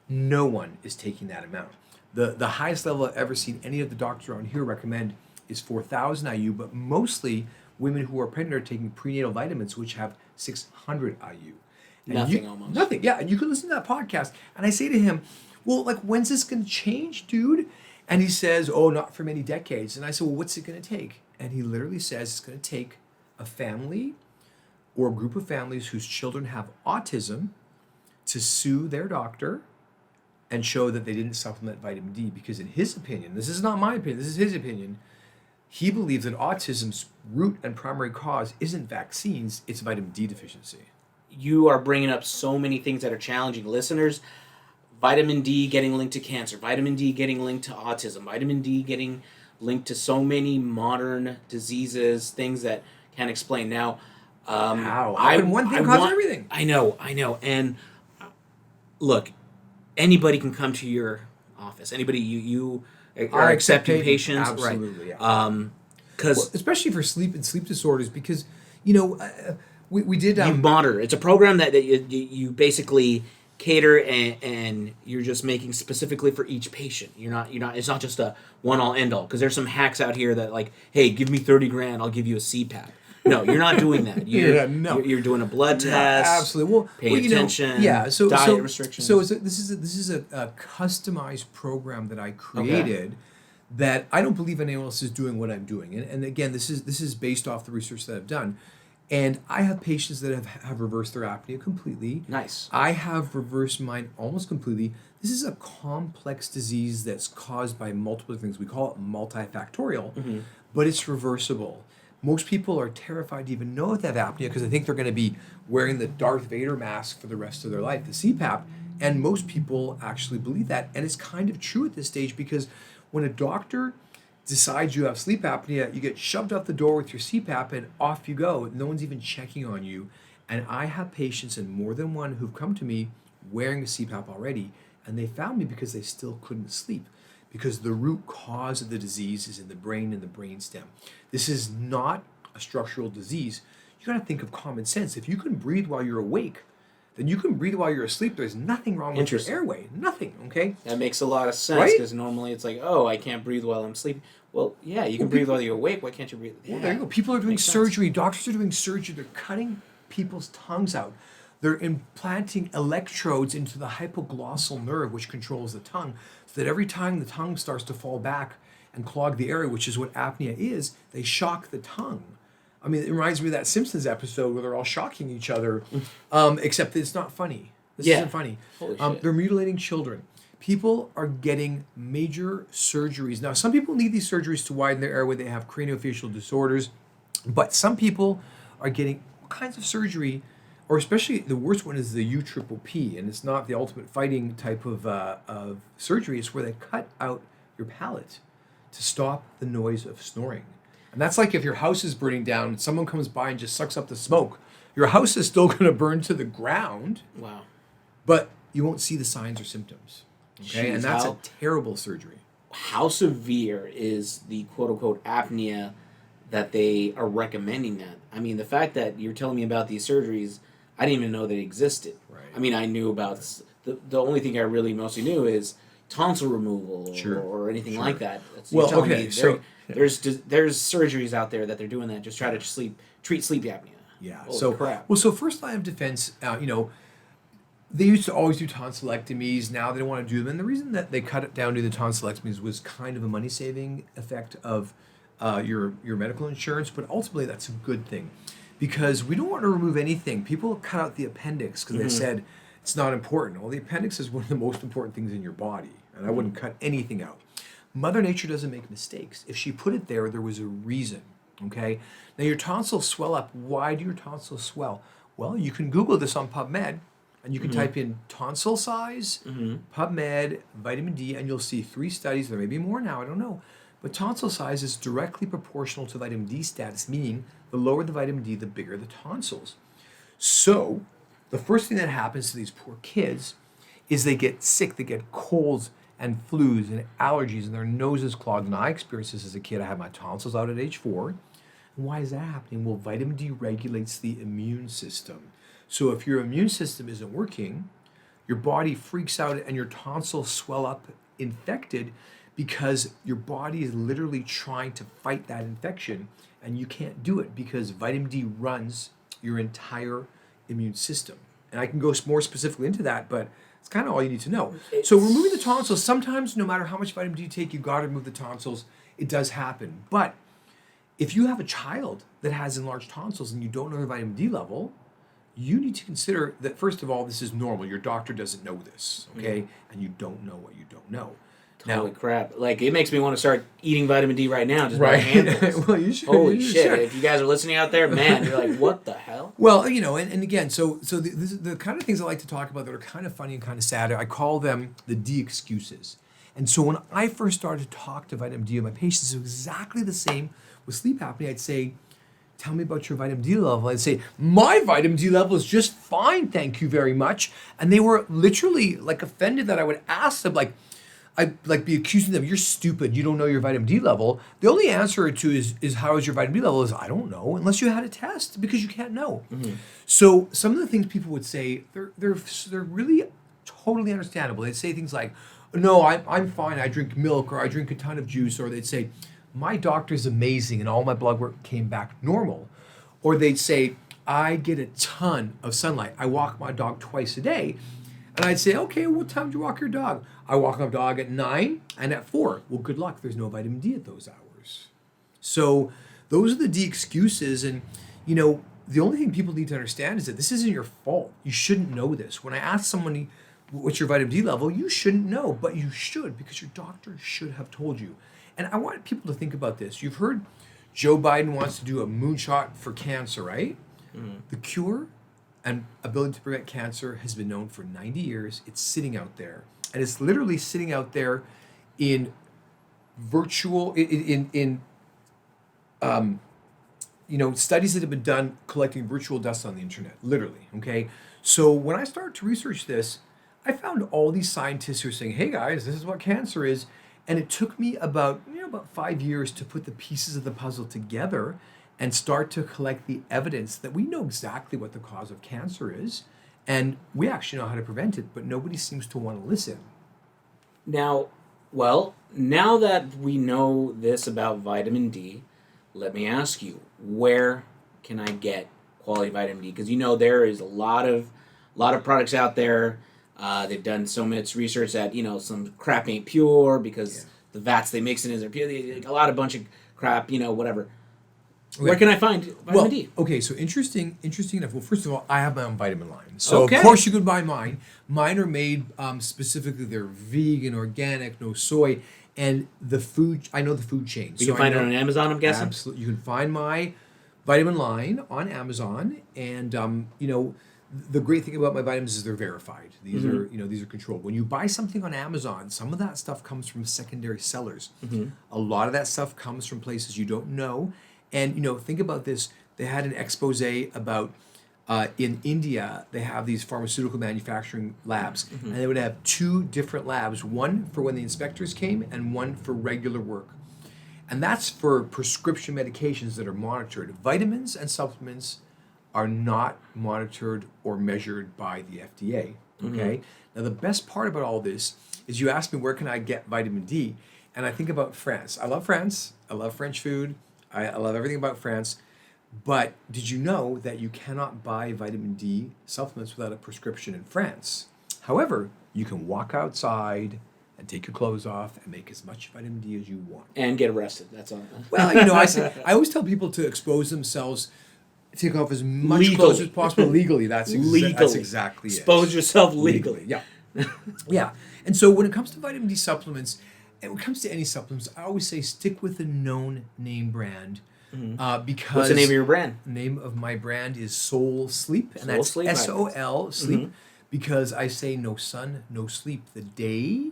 No one is taking that amount. The highest level I've ever seen any of the doctors around here recommend is 4,000 IU, but mostly women who are pregnant are taking prenatal vitamins, which have 600 IU. And Nothing almost. Nothing, yeah. And you can listen to that podcast. And I say to him, well, like, when's this going to change, dude? And he says, oh, not for many decades. And I said, well, what's it going to take? And he literally says it's going to take a family or a group of families whose children have autism to sue their doctor and show that they didn't supplement vitamin D, because in his opinion, this is not my opinion, this is his opinion, he believes that autism's root and primary cause isn't vaccines, it's vitamin D deficiency. You are bringing up so many things that are challenging. Listeners, vitamin D getting linked to cancer, vitamin D getting linked to autism, vitamin D getting linked to so many modern diseases, things that can't explain. Now, How can one thing cause everything? I know. And look, anybody can come to your office. Anybody you are accepting patients, absolutely, right? Yeah. Because especially for sleep and sleep disorders, because we did you monitor. It's a program that you basically cater and you're just making specifically for each patient. You're not. It's not just a one all end all. Because there's some hacks out here that like, hey, give me $30,000, I'll give you a CPAP. No, you're not doing that. You're doing a blood test. Absolutely. Well, paying attention. So diet restrictions. So this is a customized program that I created that I don't believe anyone else is doing what I'm doing. And again, this is based off the research that I've done. And I have patients that have reversed their apnea completely. Nice. I have reversed mine almost completely. This is a complex disease that's caused by multiple things. We call it multifactorial, but it's reversible. Most people are terrified to even know if they have apnea because they think they're going to be wearing the Darth Vader mask for the rest of their life, the CPAP. And most people actually believe that. And it's kind of true at this stage, because when a doctor decides you have sleep apnea, you get shoved out the door with your CPAP and off you go. No one's even checking on you. And I have patients, and more than one, who've come to me wearing a CPAP already, and they found me because they still couldn't sleep, because the root cause of the disease is in the brain and the brainstem. This is not a structural disease. You got to think of common sense. If you can breathe while you're awake, then you can breathe while you're asleep. There's nothing wrong with your Interesting. airway. Nothing, okay? That makes a lot of sense Right? because normally it's like, oh, I can't breathe while I'm sleeping. Well, yeah, you can breathe while you're awake. Why can't you breathe? Well, Yeah. there you go. People are doing Makes sense. surgery. Doctors are doing surgery. They're cutting people's tongues out. They're implanting electrodes into the hypoglossal nerve, which controls the tongue, so that every time the tongue starts to fall back and clog the area, which is what apnea is, they shock the tongue. I mean, it reminds me of that Simpsons episode where they're all shocking each other, except that it's not funny. This Yeah. isn't funny. Holy shit. They're mutilating children. People are getting major surgeries. Now, some people need these surgeries to widen their airway. They have craniofacial disorders. But some people are getting all kinds of surgery, or especially the worst one is the UPPP, and it's not the ultimate fighting type of surgery. It's where they cut out your palate to stop the noise of snoring. And that's like if your house is burning down and someone comes by and just sucks up the smoke. Your house is still going to burn to the ground, Wow. but you won't see the signs or symptoms. Okay, Jeez, and that's how- a terrible surgery. How severe is the quote unquote apnea that they are recommending that? I mean, the fact that you're telling me about these surgeries, I didn't even know they existed. Right. I mean, I knew about the only thing I really mostly knew is tonsil removal Sure. or anything Sure. like that. So Well, you're telling okay, me so- there's surgeries out there that they're doing that just try to treat sleep apnea. Yeah. Holy so crap. well, so first line of defense, they used to always do tonsillectomies. Now they don't want to do them, and the reason that they cut it down to the tonsillectomies was kind of a money saving effect of your medical insurance, but ultimately that's a good thing because we don't want to remove anything. People cut out the appendix because they said it's not important. Well, the appendix is one of the most important things in your body, and I wouldn't cut anything out. Mother Nature doesn't make mistakes. If she put it there, there was a reason. Okay. Now your tonsils swell up. Why do your tonsils swell? Well, you can Google this on PubMed. And you can type in tonsil size, PubMed, vitamin D, and you'll see 3 studies. There may be more now, I don't know. But tonsil size is directly proportional to vitamin D status, meaning the lower the vitamin D, the bigger the tonsils. So, the first thing that happens to these poor kids is they get sick, they get colds and flus and allergies, and their noses clogged. And I experienced this as a kid. I had my tonsils out at age 4. And why is that happening? Well, vitamin D regulates the immune system. So if your immune system isn't working, your body freaks out and your tonsils swell up infected because your body is literally trying to fight that infection and you can't do it because vitamin D runs your entire immune system. And I can go more specifically into that, but it's kind of all you need to know. So removing the tonsils, sometimes no matter how much vitamin D you take, you got to remove the tonsils. It does happen. But if you have a child that has enlarged tonsils and you don't know their vitamin D level, you need to consider that, first of all, this is normal. Your doctor doesn't know this, okay? And you don't know what you don't know. Holy crap. Like, it makes me want to start eating vitamin D right now. Just Right. by handfuls. Well, you should. Holy you shit. should. If you guys are listening out there, man, you're like, what the hell? Well, and again, so the kind of things I like to talk about that are kind of funny and kind of sad, I call them the D excuses. And so when I first started to talk to vitamin D with my patients, it was exactly the same with sleep apnea. I'd say, tell me about your vitamin D level. I'd say, my vitamin D level is just fine, thank you very much. And they were literally like offended that I would ask them, I'd like be accusing them, you're stupid, you don't know your vitamin D level. The only answer to is how is your vitamin D level is I don't know, unless you had a test, because you can't know. So some of the things people would say, they're really totally understandable. They'd say things like, no, I'm fine, I drink milk, or I drink a ton of juice, or they'd say, my doctor's amazing and all my blood work came back normal. Or they'd say, I get a ton of sunlight. I walk my dog twice a day. And I'd say, okay, what time do you walk your dog? I walk my dog at 9 and at 4. Well, good luck. There's no vitamin D at those hours. So those are the D excuses. And, the only thing people need to understand is that this isn't your fault. You shouldn't know this. When I ask someone, what's your vitamin D level? You shouldn't know, but you should because your doctor should have told you. And I want people to think about this. You've heard Joe Biden wants to do a moonshot for cancer, right? The cure and ability to prevent cancer has been known for 90 years. It's sitting out there. And it's literally sitting out there in virtual, studies that have been done collecting virtual dust on the internet, literally, okay? So when I started to research this, I found all these scientists who are saying, hey guys, this is what cancer is. And it took me about 5 years to put the pieces of the puzzle together and start to collect the evidence that we know exactly what the cause of cancer is. And we actually know how to prevent it, but nobody seems to want to listen. Now, now that we know this about vitamin D, let me ask you, where can I get quality vitamin D? Because there is a lot of products out there. They've done so much research that some crap ain't pure because the vats they mix it in isn't pure. A bunch of crap, whatever. Okay. Where can I find vitamin D? Okay, so interesting enough. Well, first of all, I have my own vitamin line. So, of course, you could buy mine. Mine are made specifically, they're vegan, organic, no soy. And I know the food chain. You can find it on Amazon, I'm guessing? Absolutely. You can find my vitamin line on Amazon. And, the great thing about my vitamins is they're verified. These are, these are controlled. When you buy something on Amazon, some of that stuff comes from secondary sellers. A lot of that stuff comes from places you don't know. And, think about this. They had an expose about in India, they have these pharmaceutical manufacturing labs. And they would have two different labs, one for when the inspectors came and one for regular work. And that's for prescription medications that are monitored. Vitamins and supplements are not monitored or measured by the FDA. Okay? Now, the best part about all this is you asked me, where can I get vitamin D? And I think about France. I love France. I love French food. I love everything about France. But did you know that you cannot buy vitamin D supplements without a prescription in France? However, you can walk outside and take your clothes off and make as much vitamin D as you want. And get arrested. That's all. Well, I always tell people to expose themselves, take off as much clothes as possible legally. That's exactly it. Expose yourself legally. Yeah. Yeah. And so when it comes to vitamin D supplements, and when it comes to any supplements, I always say stick with a known name brand. Because what's the name of your brand? The name of my brand is Soul Sleep, and that's Sleep, SOL Sleep, because I say no sun, no sleep. The day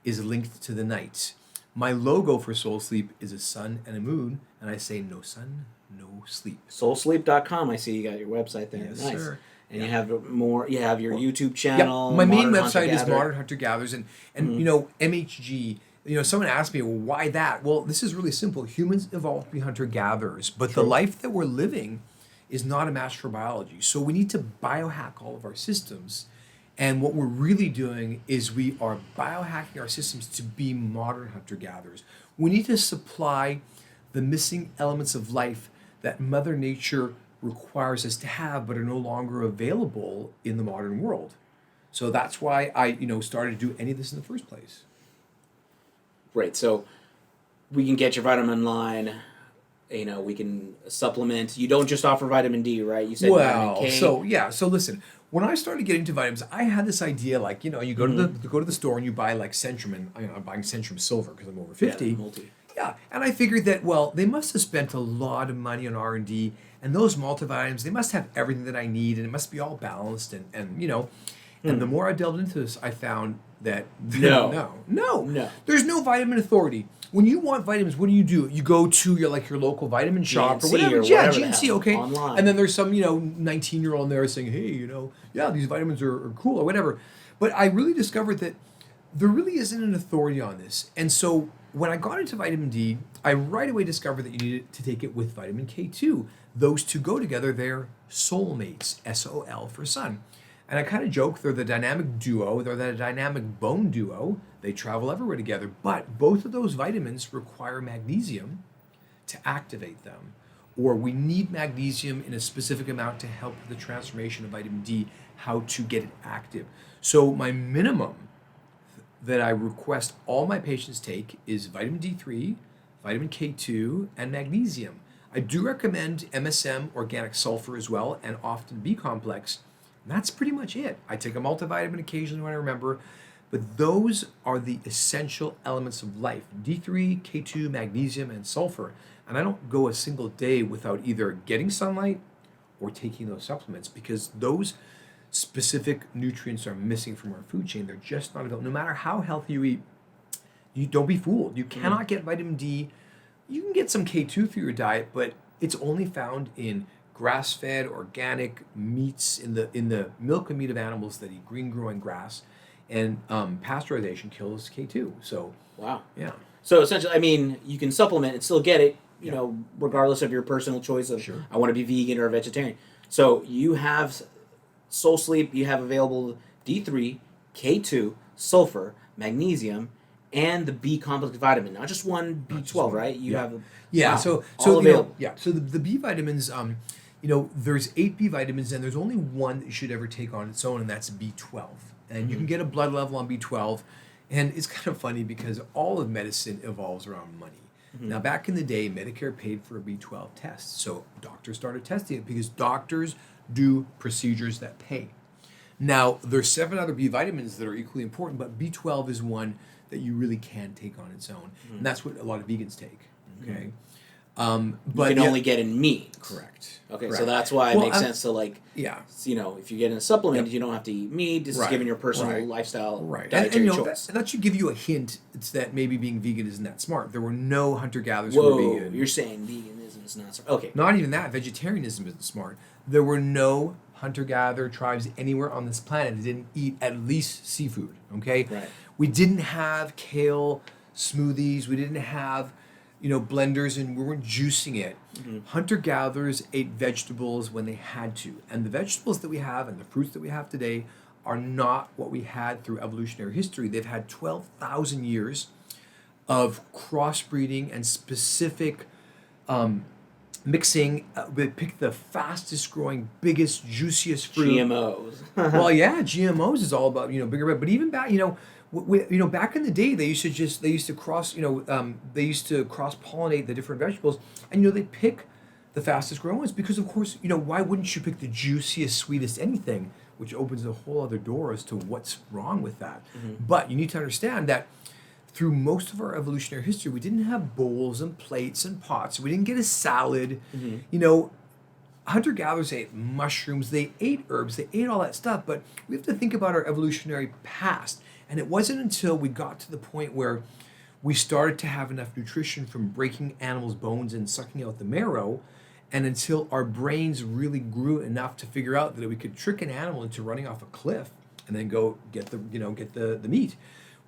is linked to the night. My logo for Soul Sleep is a sun and a moon, and I say no sun, no sleep. Soulsleep.com. I see you got your website there. Yes, nice. sir. And you have more. You have your YouTube channel. Yeah, my main website is Modern Hunter Gatherers, and MHG. Someone asked me, well, why that? Well, this is really simple. Humans evolved to be hunter-gatherers, but the life that we're living is not a match for biology. So we need to biohack all of our systems. And what we're really doing is we are biohacking our systems to be modern hunter-gatherers. We need to supply the missing elements of life that Mother Nature requires us to have, but are no longer available in the modern world. So that's why I, started to do any of this in the first place. Right, so we can get your vitamin line. We can supplement. You don't just offer vitamin D, right? You said vitamin K. So listen. When I started getting to vitamins, I had this idea, like you go to the store and you buy like Centrum, and I'm buying Centrum Silver because I'm over 50. Yeah, multi. Yeah, and I figured that they must have spent a lot of money on R&D, and those multivitamins, they must have everything that I need, and it must be all balanced, and And the more I delved into this, I found that no. There's no vitamin authority. When you want vitamins, what do? You go to your local vitamin shop GNC or whatever. GNC, okay. Online. And then there's some 19-year-old there saying, hey, these vitamins are cool or whatever. But I really discovered that there really isn't an authority on this. And so when I got into vitamin D, I right away discovered that you needed to take it with vitamin K2. Those two go together. They're soulmates, SOL for sun. And I kind of joke, they're the dynamic duo, they're the dynamic bone duo. They travel everywhere together. But both of those vitamins require magnesium to activate them. Or we need magnesium in a specific amount to help the transformation of vitamin D, how to get it active. So my minimum that I request all my patients take is vitamin D3, vitamin K2, and magnesium. I do recommend MSM, organic sulfur as well, and often B complex. And that's pretty much it. I take a multivitamin occasionally when I remember, but those are the essential elements of life. D3, K2, magnesium, and sulfur. And I don't go a single day without either getting sunlight or taking those supplements because those specific nutrients are missing from our food chain. They're just not available. No matter how healthy you eat, you don't be fooled. You cannot get vitamin D. You can get some K2 through your diet, but it's only found in grass-fed, organic meats, in the milk and meat of animals that eat green-growing grass, and pasteurization kills K2. So wow, yeah. So essentially, you can supplement and still get it, regardless of your personal choice of I want to be vegan or a vegetarian. So you have Soul Sleep, you have available D3, K2, sulfur, magnesium, and the B complex vitamin. Not just one B12, just one. right? You Yeah. have Yeah, wow, so all available. So the B vitamins, there's 8 B vitamins, and there's only one that you should ever take on its own, and that's B12. And you can get a blood level on B12, and it's kind of funny because all of medicine evolves around money. Now, back in the day, Medicare paid for a B12 test, so doctors started testing it because doctors do procedures that pay. Now, there's 7 other B vitamins that are equally important, but B12 is one that you really can take on its own, and that's what a lot of vegans take. Okay, but You can only get in meat. correct. Okay, correct. so that's why it makes sense to Yeah, if you get in a supplement, Yep. you don't have to eat meat. This is Right, given your personal right, lifestyle, right. dietary And choice. that should give you a hint. It's that maybe being vegan isn't that smart. There were no hunter gatherers who were Whoa, vegan. you're saying veganism is not okay? Not even that. Vegetarianism isn't smart. There were no hunter-gatherer tribes anywhere on this planet that didn't eat at least seafood. Okay. Right. We didn't have kale smoothies. We didn't have, blenders, and we weren't juicing it. Hunter-gatherers ate vegetables when they had to, and the vegetables that we have and the fruits that we have today are not what we had through evolutionary history. They've had 12,000 years of crossbreeding and specific mixing. They pick the fastest growing, biggest, juiciest fruit. GMOs. Well, yeah, GMOs is all about bigger, but even back back in the day they used to cross cross pollinate the different vegetables, and they pick the fastest growing ones because of course why wouldn't you pick the juiciest, sweetest anything, which opens a whole other door as to what's wrong with that. But you need to understand that through most of our evolutionary history, we didn't have bowls and plates and pots. We didn't get a salad. Hunter-gatherers ate mushrooms. They ate herbs. They ate all that stuff. But we have to think about our evolutionary past. And it wasn't until we got to the point where we started to have enough nutrition from breaking animals' bones and sucking out the marrow, and until our brains really grew enough to figure out that we could trick an animal into running off a cliff and then go get the meat.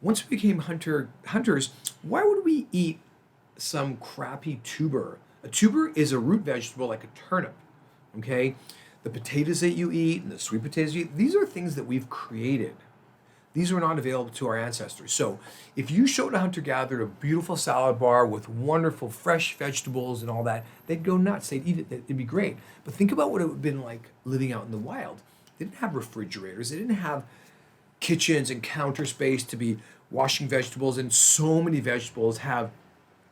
Once we became hunters, why would we eat some crappy tuber? A tuber is a root vegetable like a turnip, okay? The potatoes that you eat and the sweet potatoes you eat, these are things that we've created. These were not available to our ancestors. So if you showed a hunter-gatherer a beautiful salad bar with wonderful fresh vegetables and all that, they'd go nuts. They'd eat it. It'd be great. But think about what it would have been like living out in the wild. They didn't have refrigerators. They didn't have kitchens and counter space to be washing vegetables, and so many vegetables have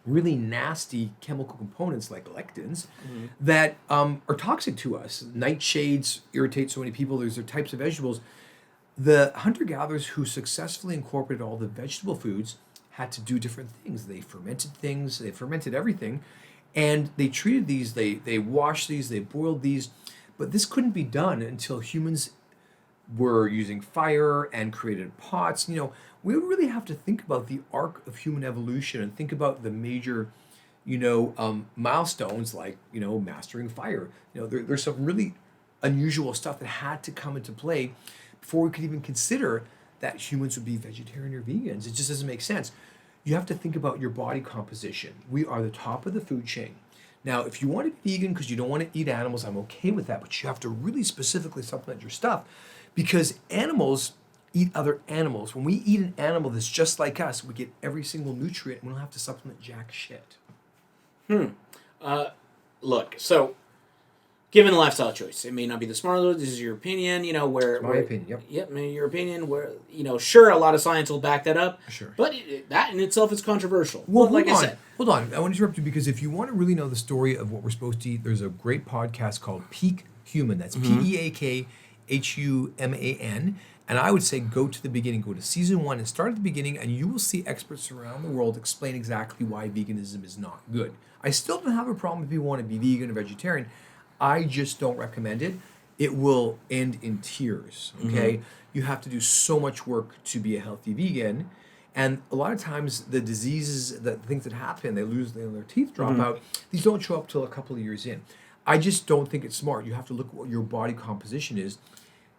really nasty chemical components like lectins that are toxic to us. Nightshades irritate so many people. There's types of vegetables. The hunter-gatherers who successfully incorporated all the vegetable foods had to do different things. They fermented things. They fermented everything, and they treated these. They washed these. They boiled these, but this couldn't be done until humans were using fire and created pots. We would really have to think about the arc of human evolution and think about the major, milestones like, mastering fire. There's some really unusual stuff that had to come into play before we could even consider that humans would be vegetarian or vegans. It just doesn't make sense. You have to think about your body composition. We are the top of the food chain. Now, if you want to be vegan because you don't want to eat animals, I'm okay with that, but you have to really specifically supplement your stuff because animals eat other animals. When we eat an animal that's just like us, we get every single nutrient and we don't have to supplement jack shit. Look, so given the lifestyle choice, it may not be the smartest. This is your opinion, My opinion, yep. Yep, maybe your opinion. Where sure, a lot of science will back that up. Sure. But that in itself is controversial. Well, But hold on. I want to interrupt you because if you want to really know the story of what we're supposed to eat, there's a great podcast called Peak Human. That's PeakHuman. And I would say go to the beginning, go to season 1 and start at the beginning, and you will see experts around the world explain exactly why veganism is not good. I still don't have a problem if people want to be vegan or vegetarian. I just don't recommend it. It will end in tears, okay? You have to do so much work to be a healthy vegan. And a lot of times the diseases, the things that happen, they lose their teeth drop out, these don't show up till a couple of years in. I just don't think it's smart. You have to look at what your body composition is.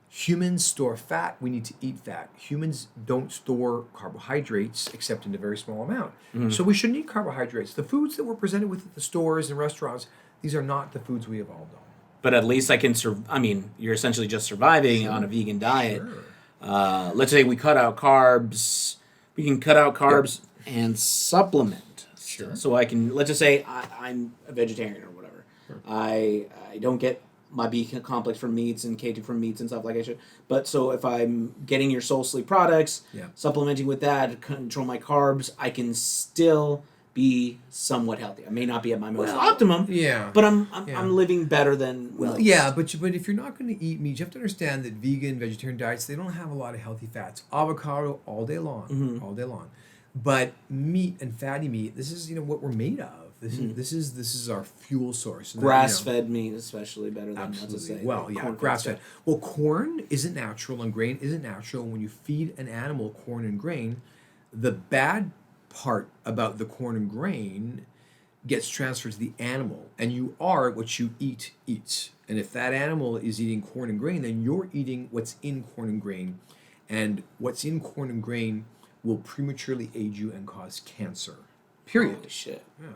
Humans store fat. We need to eat fat. Humans don't store carbohydrates except in a very small amount. So we shouldn't eat carbohydrates. The foods that we're presented with at the stores and restaurants, these are not the foods we evolved on. but at least I can I mean, you're essentially just surviving on a vegan diet. Sure. Let's say we cut out carbs. We can cut out carbs and supplement. Sure. So I can, let's just say I'm a vegetarian or whatever. Sure. I don't get my B complex from meats and K2 from meats and stuff like I should. But so if I'm getting your Soul Sleep products, supplementing with that, control my carbs, I can still be somewhat healthy. I may not be at my most optimum. Yeah. But I'm living better than most. Yeah, but if you're not going to eat meat, you have to understand that vegan, vegetarian diets, they don't have a lot of healthy fats. Avocado all day long, all day long. But meat and fatty meat, this is what we're made of. This is our fuel source. Grass-fed meat, especially better than absolutely. Well, yeah, grass-fed. Well, corn isn't natural and grain isn't natural. When you feed an animal corn and grain, the bad part about the corn and grain gets transferred to the animal, and you are what you eats. And if that animal is eating corn and grain, then you're eating what's in corn and grain, and what's in corn and grain will prematurely age you and cause cancer. Period. Holy shit. Yeah.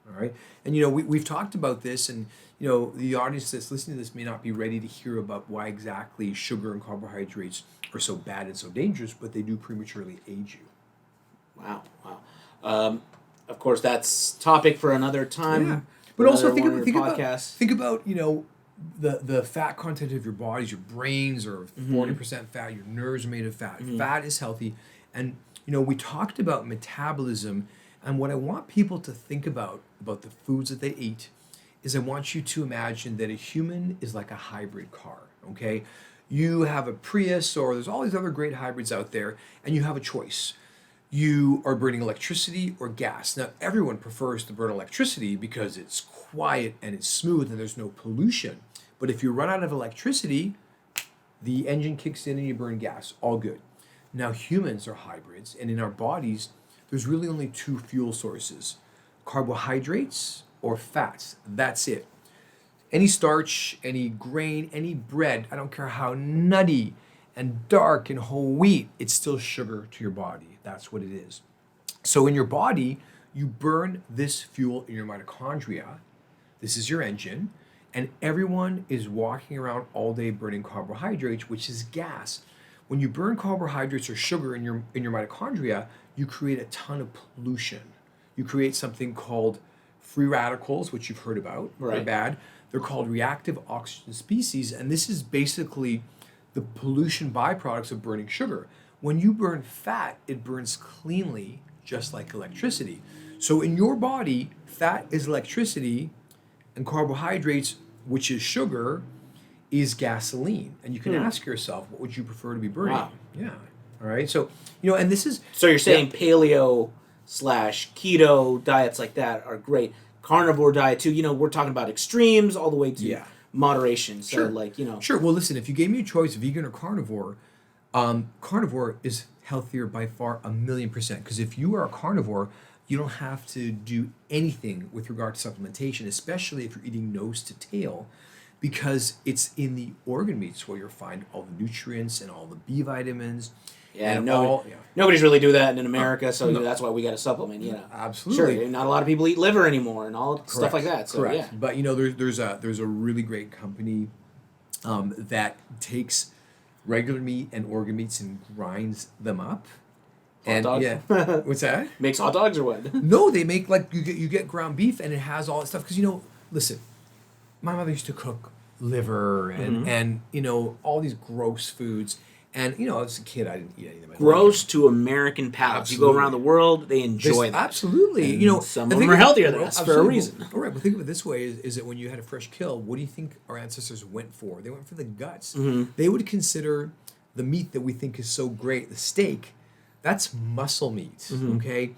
All right. And we've talked about this, and the audience that's listening to this may not be ready to hear about why exactly sugar and carbohydrates are so bad and so dangerous, but they do prematurely age you. Wow. Of course, that's topic for another time. Yeah. But also think about the fat content of your bodies. Your brains are 40% fat. Your nerves are made of fat. Fat is healthy, and we talked about metabolism. And what I want people to think about the foods that they eat is I want you to imagine that a human is like a hybrid car, okay? You have a Prius, or there's all these other great hybrids out there, and you have a choice. You are burning electricity or gas. Now, everyone prefers to burn electricity because it's quiet and it's smooth and there's no pollution. But if you run out of electricity, the engine kicks in and you burn gas. All good. Now, humans are hybrids, and in our bodies, there's really only two fuel sources: carbohydrates or fats. That's it. Any starch, any grain, any bread, I don't care how nutty and dark and whole wheat, it's still sugar to your body. That's what it is. So in your body, you burn this fuel in your mitochondria. This is your engine. And everyone is walking around all day burning carbohydrates, which is gas. When you burn carbohydrates or sugar in your mitochondria, you create a ton of pollution. You create something called free radicals, which you've heard about. Right. They're bad. They're called reactive oxygen species, and this is basically the pollution byproducts of burning sugar. When you burn fat, it burns cleanly, just like electricity. So in your body, fat is electricity, and carbohydrates, which is sugar, is gasoline. And you can ask yourself, what would you prefer to be burning? Wow. Yeah. All right. So, and this is... So you're saying paleo/keto diets like that are great. Carnivore diet too. We're talking about extremes all the way to moderation. So Sure. Well, listen, if you gave me a choice, vegan or carnivore, carnivore is healthier by far 1,000,000%. Because if you are a carnivore, you don't have to do anything with regard to supplementation, especially if you're eating nose to tail, because it's in the organ meats where you'll find all the nutrients and all the B vitamins. Yeah, nobody's really do that in America, so that's why we got to supplement. Absolutely. Sure, not a lot of people eat liver anymore and all stuff like that. So, Correct. Yeah. But there's a really great company that takes regular meat and organ meats and grinds them up. Hot dog? Yeah, what's that? Makes hot dogs or what? No, they make you get ground beef and it has all that stuff. Because listen, my mother used to cook liver and all these gross foods. And as a kid, I didn't eat any of them. Gross to American palates. You go around the world, they enjoy that. Absolutely. And some of them are healthier than us for a reason. All right, but think of it this way: is that when you had a fresh kill, what do you think our ancestors went for? They went for the guts. They would consider the meat that we think is so great, the steak, that's muscle meat. Okay,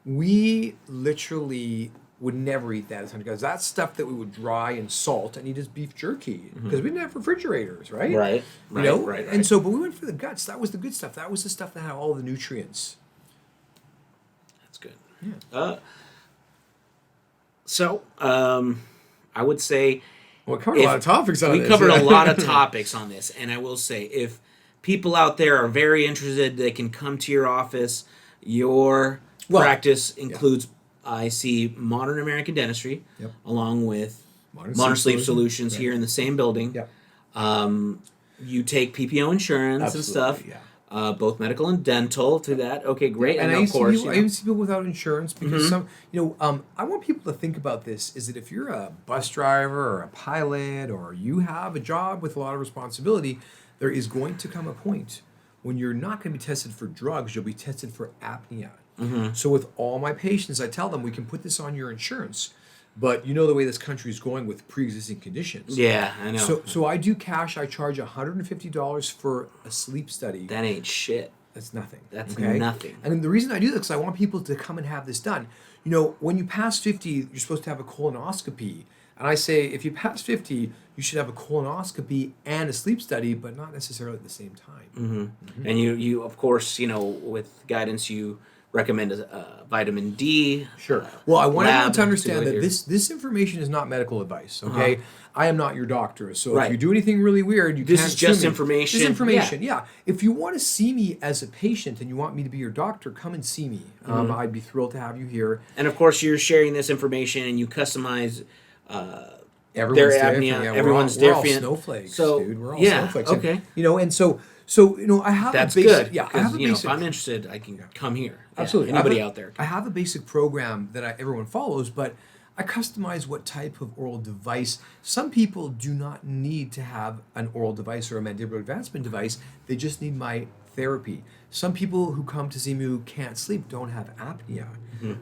we literally would never eat that as hunters. That's stuff that we would dry and salt and eat as beef jerky because we didn't have refrigerators, right? Right. And so, but we went for the guts. That was the good stuff. That was the stuff that had all the nutrients. That's good. Yeah. I would say we covered a lot of topics on this. We covered a lot of topics on this, and I will say, if people out there are very interested, they can come to your office. Your practice includes, I see, modern American dentistry, along with Modern Sleep Solutions, right. here in the same building. Yep. You take PPO insurance and stuff. Yeah. Both medical and dental to that. Okay, great. And I of used course, to I even see people without insurance because Mm-hmm. I want people to think about this. Is that if you're a bus driver or a pilot or you have a job with a lot of responsibility, there is going to come a point when you're not going to be tested for drugs. You'll be tested for apnea. Mm-hmm. So with all my patients, I tell them we can put this on your insurance, but you know the way this country is going with pre-existing conditions. Yeah, I know. So I do cash. I charge $150 for a sleep study. That ain't shit. That's nothing. That's okay? nothing. And the reason I do this is I want people to come and have this done. You know, when you pass 50, you're supposed to have a colonoscopy. And I say if you pass 50, you should have a colonoscopy and a sleep study, but not necessarily at the same time. Mm-hmm. And you of course, with guidance, you recommend vitamin D. Sure. Well, I want everyone lab to understand to that go this information is not medical advice, okay? I am not your doctor. So Right. if you do anything really weird, This can't is just sue me. information. This is information, yeah. If you want to see me as a patient and you want me to be your doctor, come and see me. I'd be thrilled to have you here. And of course, you're sharing this information, and you customize Everyone's their apnea. different. Yeah, Everyone's we're all different. snowflakes, So, dude. We're all yeah, snowflakes. okay. And I have That's a basic, good. yeah, I have a basic. If I'm interested, I can come here. Yeah, Absolutely. anybody out there. I have a basic program that everyone follows, but I customize what type of oral device. Some people do not need to have an oral device or a mandibular advancement device. They just need my therapy. Some people who come to see me who can't sleep don't have apnea.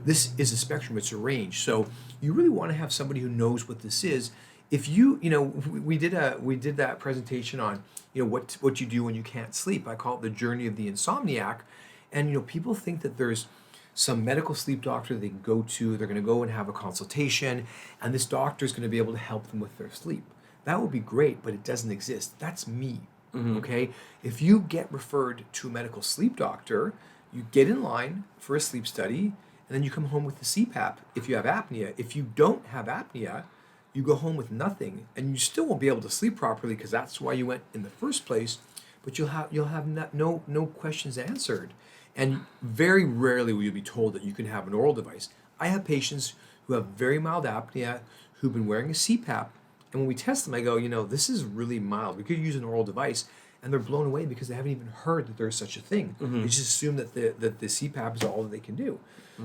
This is a spectrum. It's a range. So you really want to have somebody who knows what this is. If we did that presentation on what you do when you can't sleep. I call it the journey of the insomniac, and people think that there's some medical sleep doctor they can go to. They're going to go and have a consultation, and this doctor is going to be able to help them with their sleep. That would be great, but it doesn't exist. That's me. Okay, if you get referred to a medical sleep doctor, you get in line for a sleep study, and then you come home with the CPAP if you have apnea. If you don't have apnea, you go home with nothing, and you still won't be able to sleep properly because that's why you went in the first place. But you'll have no questions answered, and very rarely will you be told that you can have an oral device. I have patients who have very mild apnea who've been wearing a CPAP, and when we test them, I go, this is really mild. We could use an oral device, and they're blown away because they haven't even heard that there's such a thing. They just assume that the CPAP is all that they can do.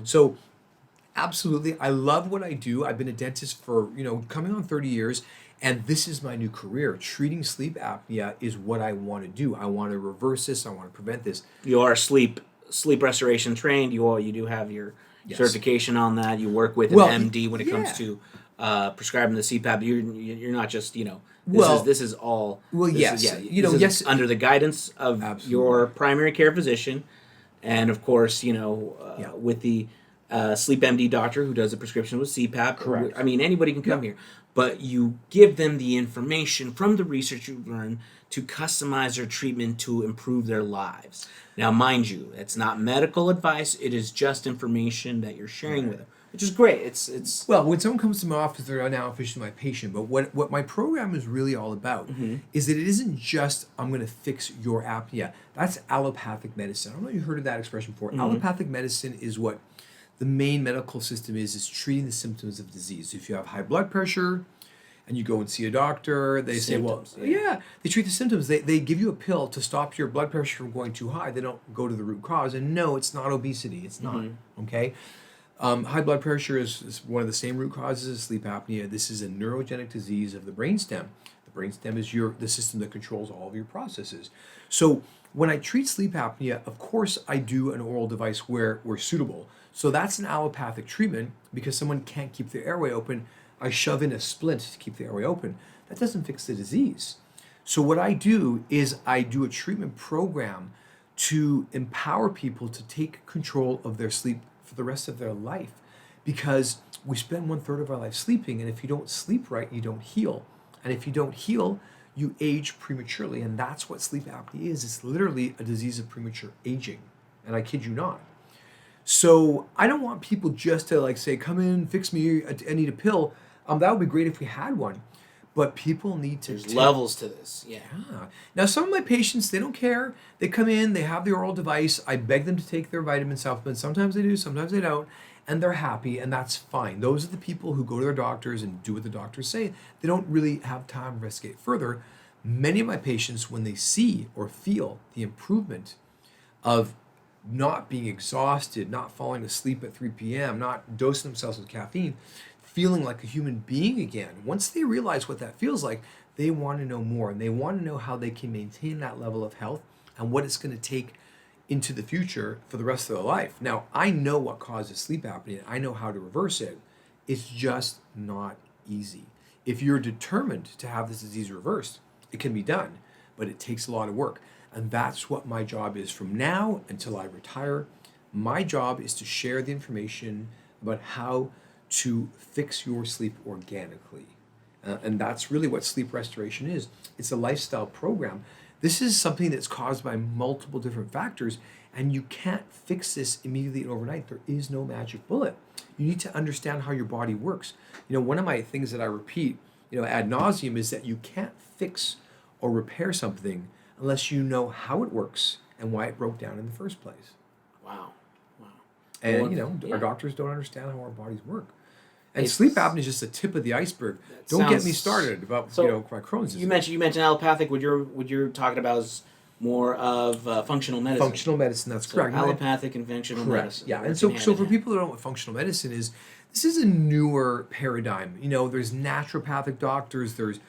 So. Absolutely. I love what I do. I've been a dentist for, coming on 30 years, and this is my new career. Treating sleep apnea is what I want to do. I want to reverse this. I want to prevent this. You are sleep restoration trained. You do have your certification on that. You work with an MD when it comes to prescribing the CPAP. You're not just, this is all. Well, this yes. is under the guidance of your primary care physician, and of course, with the sleep MD doctor who does a prescription with CPAP. Correct. I mean, anybody can come here, but you give them the information from the research you've learned to customize their treatment to improve their lives. Now, mind you, it's not medical advice. It is just information that you're sharing with them, which is great. It's Well, when someone comes to my office, they're now officially my patient. But what my program is really all about is that it isn't just I'm going to fix your apnea. That's allopathic medicine. I don't know if you've heard of that expression before. Allopathic medicine is what the main medical system is treating the symptoms of disease. If you have high blood pressure and you go and see a doctor, they say, they treat the symptoms. They give you a pill to stop your blood pressure from going too high. They don't go to the root cause. And no, it's not obesity. It's not, okay? High blood pressure is one of the same root causes as sleep apnea. This is a neurogenic disease of the brainstem. The brainstem is the system that controls all of your processes. So when I treat sleep apnea, of course I do an oral device where suitable. So that's an allopathic treatment because someone can't keep their airway open. I shove in a splint to keep the airway open. That doesn't fix the disease. So what I do is I do a treatment program to empower people to take control of their sleep for the rest of their life, because we spend 1/3 of our life sleeping, and if you don't sleep right, you don't heal. And if you don't heal, you age prematurely, and that's what sleep apnea is. It's literally a disease of premature aging, and I kid you not. So I don't want people just to say, come in, fix me, I need a pill. That would be great if we had one. But people need to There's levels to this. Yeah. Now, some of my patients, they don't care. They come in, they have the oral device. I beg them to take their vitamin supplements. Sometimes they do, sometimes they don't. and they're happy, and that's fine. Those are the people who go to their doctors and do what the doctors say. They don't really have time to investigate further. Many of my patients, when they see or feel the improvement of not being exhausted, not falling asleep at 3 p.m., not dosing themselves with caffeine, feeling like a human being again, once they realize what that feels like, they want to know more, and they want to know how they can maintain that level of health and what it's going to take into the future for the rest of their life. Now, I know what causes sleep apnea. I know how to reverse it. It's just not easy. If you're determined to have this disease reversed, it can be done, but it takes a lot of work. And that's what my job is from now until I retire. My job is to share the information about how to fix your sleep organically. And that's really what sleep restoration is. It's a lifestyle program. This is something that's caused by multiple different factors, and you can't fix this immediately and overnight. There is no magic bullet. You need to understand how your body works. One of my things that I repeat, ad nauseum, is that you can't fix or repair something unless you know how it works and why it broke down in the first place. Wow. And, our doctors don't understand how our bodies work. And sleep apnea is just the tip of the iceberg. Don't get me started about my Crohn's disease. You mentioned allopathic. What you're talking about is more of functional medicine. Functional medicine, that's correct. Allopathic and functional medicine. Yeah, and so for people who don't know what functional medicine is, this is a newer paradigm. There's naturopathic doctors, there's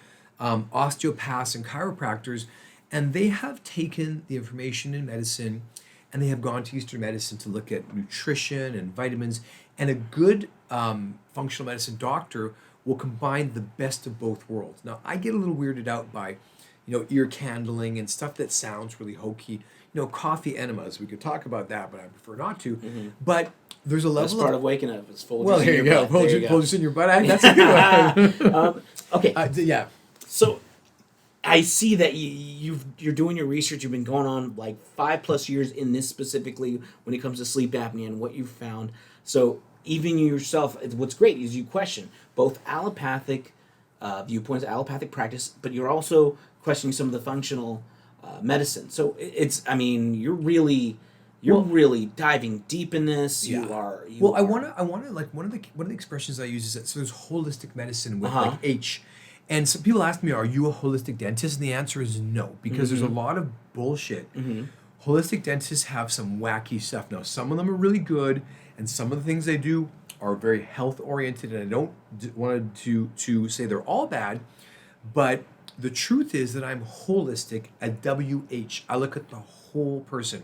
osteopaths and chiropractors, and they have taken the information in medicine and they have gone to Eastern medicine to look at nutrition and vitamins. And a good functional medicine doctor will combine the best of both worlds. Now, I get a little weirded out by, ear candling and stuff that sounds really hokey. Coffee enemas. We could talk about that, but I prefer not to. Mm-hmm. But there's a level. That's part of waking up. It's Folgers well, in here your you go. butt. Folgers in your butt. That's a good one. Okay. Yeah. So, I see that you're doing your research. You've been going on like 5+ years in this specifically when it comes to sleep apnea and what you've found. So even you yourself, what's great is you question both allopathic viewpoints, allopathic practice, but you're also questioning some of the functional medicine. So you're really diving deep in this. Yeah. I want to like one of the expressions I use is that so there's holistic medicine with like H. And some people ask me, are you a holistic dentist? And the answer is no, because there's a lot of bullshit. Mm-hmm. Holistic dentists have some wacky stuff. Now, some of them are really good, and some of the things they do are very health-oriented, and I don't want to say they're all bad, but the truth is that I'm holistic at WH. I look at the whole person.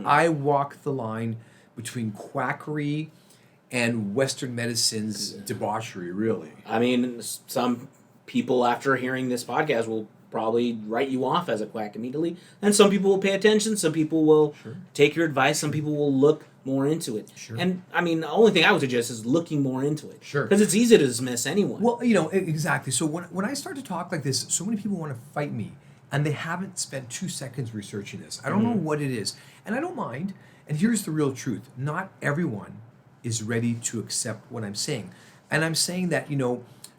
I walk the line between quackery and Western medicine's debauchery, really. I mean, some people after hearing this podcast will probably write you off as a quack immediately, and some people will pay attention, some people will take your advice, some people will look more into it. And I mean, the only thing I would suggest is looking more into it, because it's easy to dismiss anyone. Well, exactly. So when I start to talk like this, so many people want to fight me, and they haven't spent 2 seconds researching this. I don't know what it is, and I don't mind. And here's the real truth: not everyone is ready to accept what I'm saying, and I'm saying that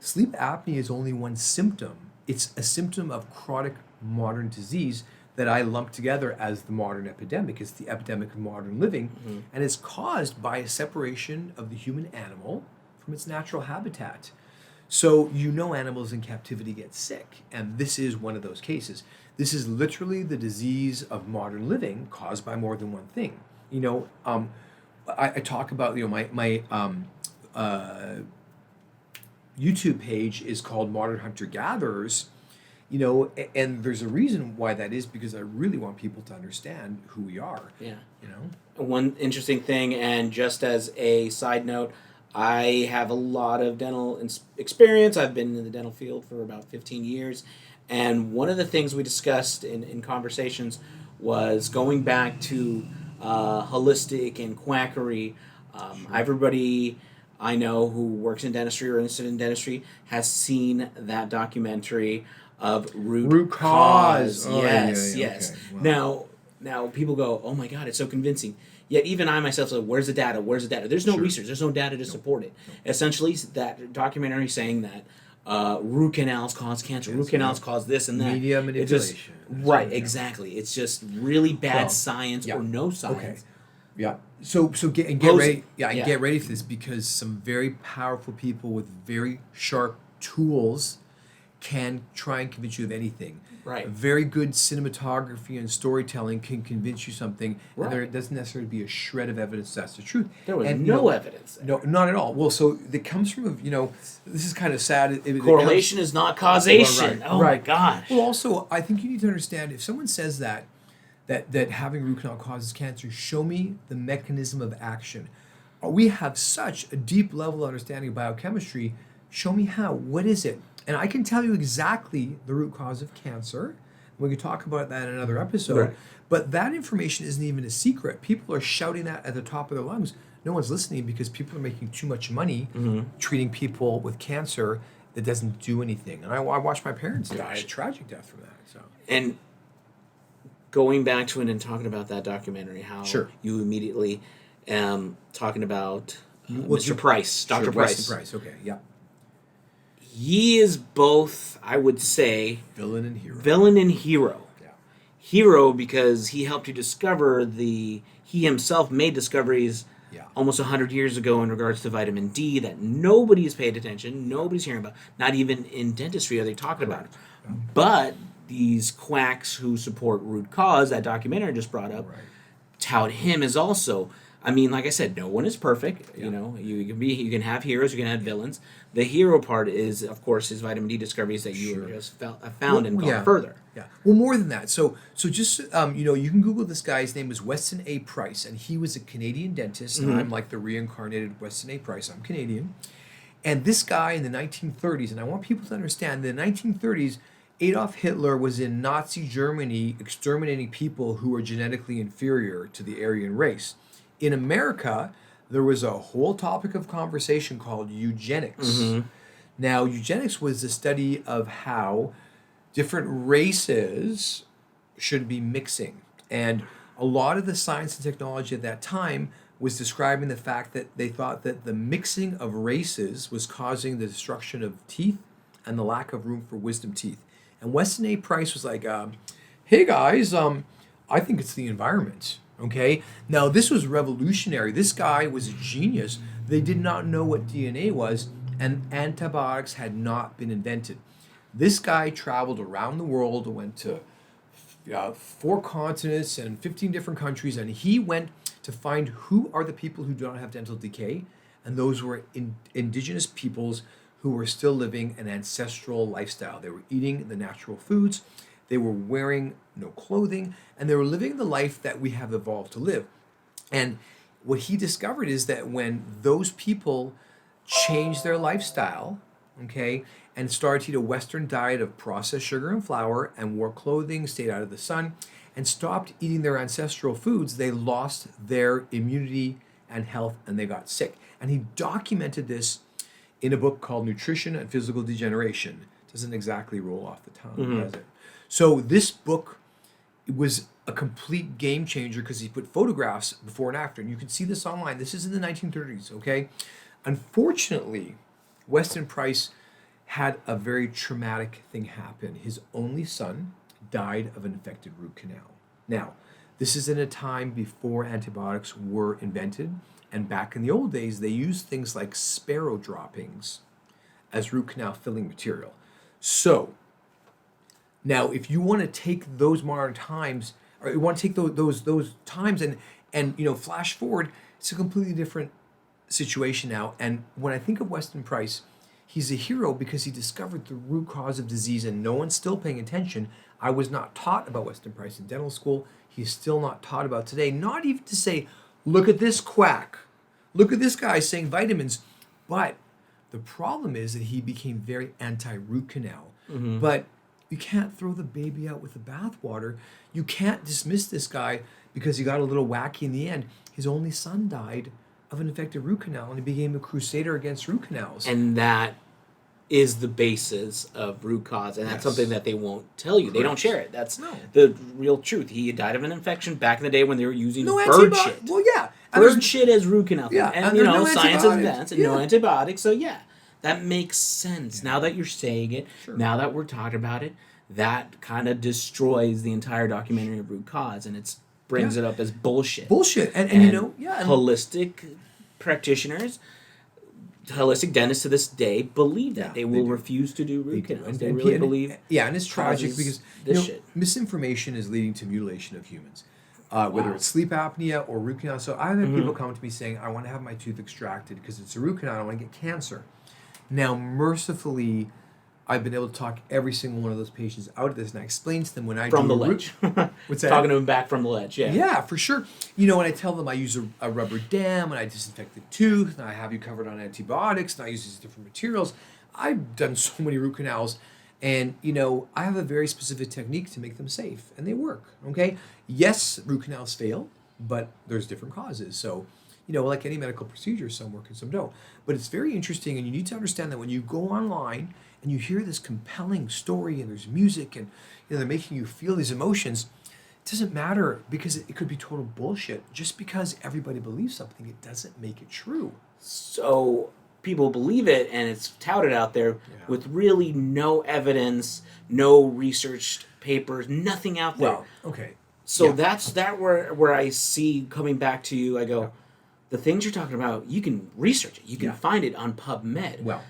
sleep apnea is only one symptom. It's a symptom of chronic modern disease that I lump together as the modern epidemic. It's the epidemic of modern living, and it's caused by a separation of the human animal from its natural habitat. So animals in captivity get sick, and this is one of those cases. This is literally the disease of modern living caused by more than one thing. I talk about my YouTube page is called Modern Hunter Gatherers, and there's a reason why that is, because I really want people to understand who we are. Yeah. One interesting thing, and just as a side note, I have a lot of dental experience. I've been in the dental field for about 15 years, and one of the things we discussed in conversations was going back to holistic and quackery. Everybody I know who works in dentistry or interested in dentistry has seen that documentary of Root Cause. Oh, yes. Okay. Wow. Now people go, oh my God, it's so convincing. Yet even I myself say, where's the data? There's no research. There's no data to support it. Essentially, that documentary saying that root canals cause cancer. Root canals cause this and that. Media manipulation. Exactly. It's just really bad science or no science. Okay. Yeah. Get Pose- ready. Yeah, and yeah. get ready for this because some very powerful people with very sharp tools can try and convince you of anything. Right. Very good cinematography and storytelling can convince you something, Right. and there doesn't necessarily be a shred of evidence that's the truth. There was and, no evidence there. No, not at all. Well, so it comes from this is kind of sad. Correlation is not causation. Right, oh right. my gosh. Well, also, I think you need to understand if someone says that having root canal causes cancer, show me the mechanism of action. We have such a deep level of understanding of biochemistry. Show me how. What is it? And I can tell you exactly the root cause of cancer. We can talk about that in another episode. Right. But that information isn't even a secret. People are shouting that at the top of their lungs. No one's listening because people are making too much money treating people with cancer that doesn't do anything. And I watched my parents die a tragic death from that. So. And going back to it and talking about that documentary, how Sure. you immediately talking about What's Mr. your- Price, Dr. Sure, Price. Weston Price. Okay, yeah. He is both, I would say, Villain and hero. villain and hero. Yeah. Hero because he helped you discover he himself made discoveries Yeah. almost 100 years ago in regards to vitamin D that nobody's paid attention, nobody's hearing about. Not even in dentistry are they talking about it. But these quacks who support root cause, that documentary I just brought up, Right. tout him as also. I mean, like I said, no one is perfect. Yeah. You know, you can have heroes, you can have villains. The hero part is, of course, his vitamin D discoveries that you Sure. just found and gone further. Yeah. Well, more than that. So just you can Google this guy. His name is Weston A. Price, and he was a Canadian dentist. And I'm like the reincarnated Weston A. Price. I'm Canadian. And this guy in the 1930s, and I want people to understand, in the 1930s, Adolf Hitler was in Nazi Germany exterminating people who were genetically inferior to the Aryan race. In America, there was a whole topic of conversation called eugenics. Now, eugenics was the study of how different races should be mixing. And a lot of the science and technology at that time was describing the fact that they thought that the mixing of races was causing the destruction of teeth and the lack of room for wisdom teeth. And Weston A. Price was like, hey guys, I think it's the environment. Okay. Now this was revolutionary. This guy was a genius. They did not know what DNA was, and antibiotics had not been invented. This guy traveled around the world, went to 4 continents and 15 different countries, and he went to find who are the people who do not have dental decay, and those were indigenous peoples who were still living an ancestral lifestyle. They were eating the natural foods. They were wearing no clothing, and they were living the life that we have evolved to live. And what he discovered is that when those people changed their lifestyle, okay, and started to eat a Western diet of processed sugar and flour and wore clothing, stayed out of the sun, and stopped eating their ancestral foods, they lost their immunity and health, and they got sick. And he documented this in a book called Nutrition and Physical Degeneration. Doesn't exactly roll off the tongue, does it? So this book was a complete game changer because he put photographs before and after, and you can see this online. This is in the 1930s, okay? Unfortunately, Weston Price had a very traumatic thing happen. His only son died of an infected root canal. Now, this is in a time before antibiotics were invented, and back in the old days, they used things like sparrow droppings as root canal filling material. So, now if you want to take those modern times, or you want to take those times and flash forward, it's a completely different situation now. And when I think of Weston Price, he's a hero because he discovered the root cause of disease, and no one's still paying attention. I was not taught about Weston Price in dental school. He's still not taught about today. Not even to say, look at this quack. Look at this guy saying vitamins. But the problem is that he became very anti-root canal. But you can't throw the baby out with the bathwater. You can't dismiss this guy because he got a little wacky in the end. His only son died of an infected root canal, and he became a crusader against root canals. And that is the basis of root cause, and that's Yes. something that they won't tell you. They don't Correct. share it. That's No. the real truth. He died of an infection back in the day when they were using no bird antibiotic. shit. Well, yeah. And Bird there's- shit as root canal. Yeah, And, and you there's know, no science antibiotics. advanced and no Yeah. antibiotics. So yeah, that makes sense. Now that you're saying it, Sure. now that we're talking about it, that kind of destroys the entire documentary of root cause, and it's brings it up as bullshit. Bullshit. And And you know, yeah. And, holistic practitioners, holistic dentists to this day believe that. Yeah, they they will do. refuse to do root do. canals. They really believe. Yeah, and it's tragic causes because this shit. misinformation is leading to mutilation of humans. Whether Wow. it's sleep apnea or root canal. So I've had people come to me saying, I want to have my tooth extracted because it's a root canal, I don't want to get cancer. Now, mercifully, I've been able to talk every single one of those patients out of this, and I explain to them when I From do the a ledge. What's that? Talking to him back from the ledge, yeah. Yeah, for sure. You know, when I tell them I use a rubber dam and I disinfect the tooth and I have you covered on antibiotics and I use these different materials, I've done so many root canals, and you know, I have a very specific technique to make them safe, and they work. Okay, yes, root canals fail, but there's different causes. So, you know, like any medical procedure, some work and some don't. But it's very interesting, and you need to understand that when you go online and you hear this compelling story and there's music and you know they're making you feel these emotions, it doesn't matter because it could be total bullshit. Just because everybody believes something, it doesn't make it true. So people believe it, and it's touted out there with really no evidence, no researched papers, nothing out there. Well, okay. So that's where I see coming back to you. I go, the things you're talking about, you can research it. You can find it on PubMed. Well,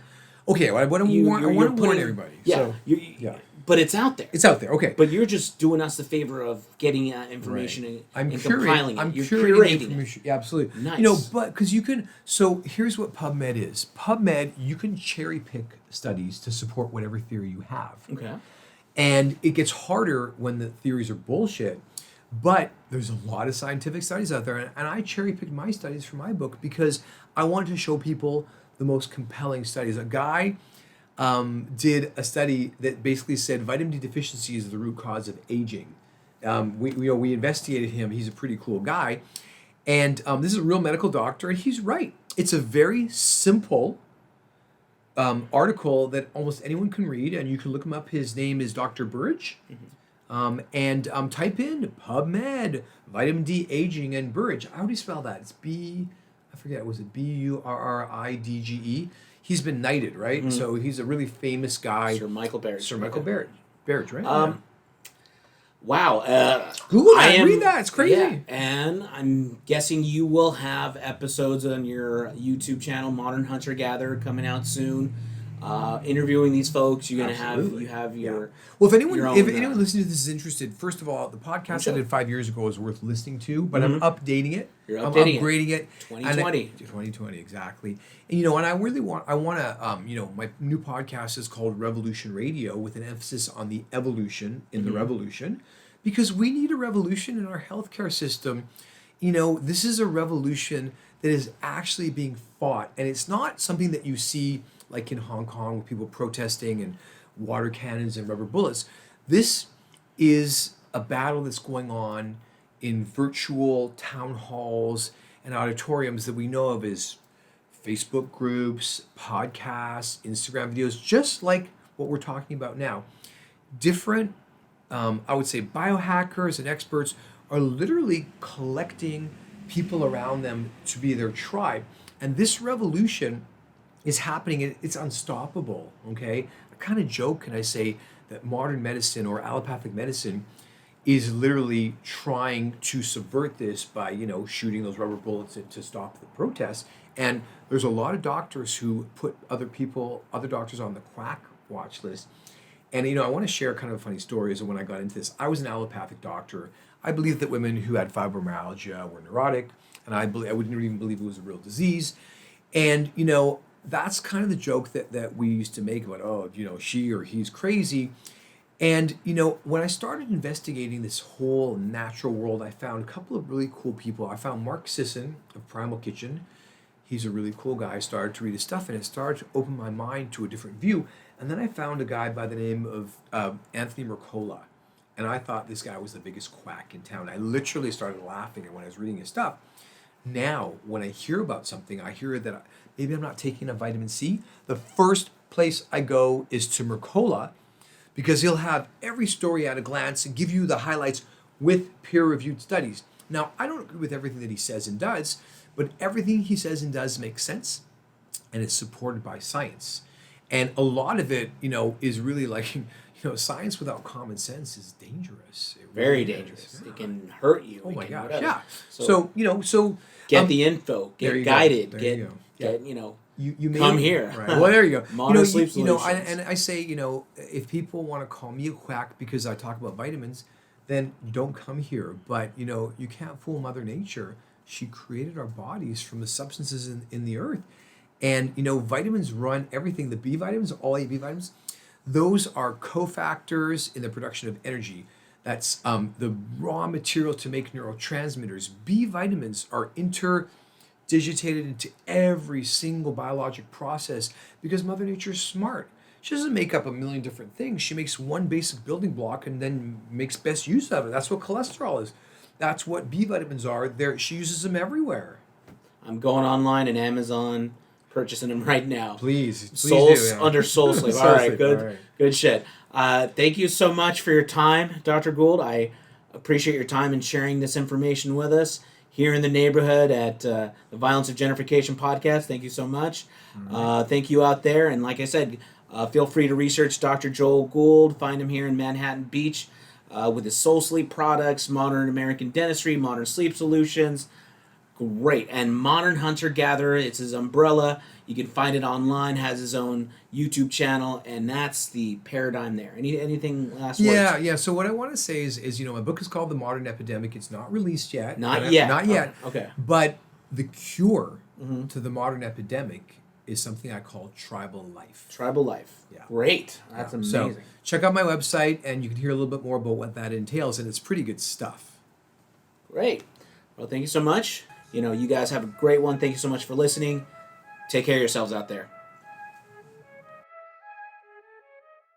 okay. I want to warn everybody. Yeah, So, but it's out there. it's out there. Okay. But you're just doing us the favor of getting information and compiling it. You're curating curating information. Yeah, absolutely. Nice. You know, but because you can. So here's what PubMed is. PubMed, you can cherry pick studies to support whatever theory you have. it. Okay. And it gets harder when the theories are bullshit. But there's a lot of scientific studies out there, and I cherry picked my studies for my book because I wanted to show people the most compelling studies. A guy did a study that basically said vitamin D deficiency is the root cause of aging. We investigated him. He's a pretty cool guy, and this is a real medical doctor, and he's right. It's a very simple article that almost anyone can read, and you can look him up. His name is Dr. Burridge. And type in PubMed, vitamin D aging and Burridge. How do you spell that? It's was it Burridge? He's been knighted, right? So he's a really famous guy. Sir Michael Barrett. Sir Michael Barrett, right? Wow. Google that, read that, it's crazy. Yeah, and I'm guessing you will have episodes on your YouTube channel, Modern Hunter Gatherer, coming out soon. Interviewing these folks, you're gonna have your. Well, if anyone your own, listening to this is interested, first of all, the podcast I did 5 years ago is worth listening to, but I'm updating it. You're I'm updating upgrading it. 2020. 2020, exactly. And you know, and I want to, you know, my new podcast is called Revolution Radio with an emphasis on the evolution in the revolution, because we need a revolution in our healthcare system. You know, this is a revolution that is actually being fought, and it's not something that you see like in Hong Kong with people protesting and water cannons and rubber bullets. This is a battle that's going on in virtual town halls and auditoriums that we know of as Facebook groups, podcasts, Instagram videos, just like what we're talking about now. Different, I would say, biohackers and experts are literally collecting people around them to be their tribe. And this revolution is happening. It's unstoppable, okay? I kind of joke and I say that modern medicine or allopathic medicine is literally trying to subvert this by, you know, shooting those rubber bullets to stop the protests. And there's a lot of doctors who put other doctors on the quack watch list. And, you know, I want to share kind of a funny story is when I got into this. I was an allopathic doctor. I believed that women who had fibromyalgia were neurotic, and I wouldn't even believe it was a real disease. And, you know, that's kind of the joke that we used to make about, oh, you know, she or he's crazy. And, you know, when I started investigating this whole natural world, I found a couple of really cool people. I found Mark Sisson of Primal Kitchen. He's a really cool guy. I started to read his stuff, and it started to open my mind to a different view. And then I found a guy by the name of Anthony Mercola. And I thought this guy was the biggest quack in town. I literally started laughing when I was reading his stuff. Now, when I hear about something, I hear that maybe I'm not taking enough vitamin C. The first place I go is to Mercola, because he'll have every story at a glance and give you the highlights with peer-reviewed studies. Now, I don't agree with everything that he says and does, but everything he says and does makes sense, and it's supported by science. And a lot of it, you know, is really like, science without common sense is dangerous. It Very really dangerous. is. It can hurt you. Oh It my can gosh, whatever. yeah. So So get the info. there Get you go. guided. There Get you go. Yeah. get you come may, here. Right. Well, there you go. Modern Sleep Solutions. And I say, if people want to call me a quack because I talk about vitamins, then don't come here. But you can't fool Mother Nature. She created our bodies from the substances in the earth, and vitamins run everything. The B vitamins, all 8 B vitamins, those are cofactors in the production of energy. That's the raw material to make neurotransmitters. B vitamins are digitated into every single biologic process because Mother Nature's smart. She doesn't make up a million different things. She makes one basic building block and then makes best use of it. That's what cholesterol is. That's what B vitamins are. She uses them everywhere. I'm going online and Amazon, purchasing them right now. Please Soul do. Yeah. under Soul Sleep. Soul All right, Sleep, good, all right. good shit. Thank you so much for your time, Dr. Gould. I appreciate your time and sharing this information with us here in the neighborhood at the Violence of Gentrification podcast. Thank you so much. Thank you out there. And like I said, feel free to research Dr. Joel Gould. Find him here in Manhattan Beach with his Soul Sleep products, Modern American Dentistry, Modern Sleep Solutions. Great. And Modern Hunter Gatherer, it's his umbrella. You can find it online, has his own YouTube channel, and that's the paradigm there. Anything last words? Yeah. So what I want to say is my book is called The Modern Epidemic. It's not released yet. Not yet. Not yet. Okay. But the cure to the modern epidemic is something I call tribal life. Tribal life. Yeah. Great. That's amazing. So check out my website and you can hear a little bit more about what that entails, and it's pretty good stuff. Great. Well, thank you so much. You guys have a great one. Thank you so much for listening. Take care of yourselves out there.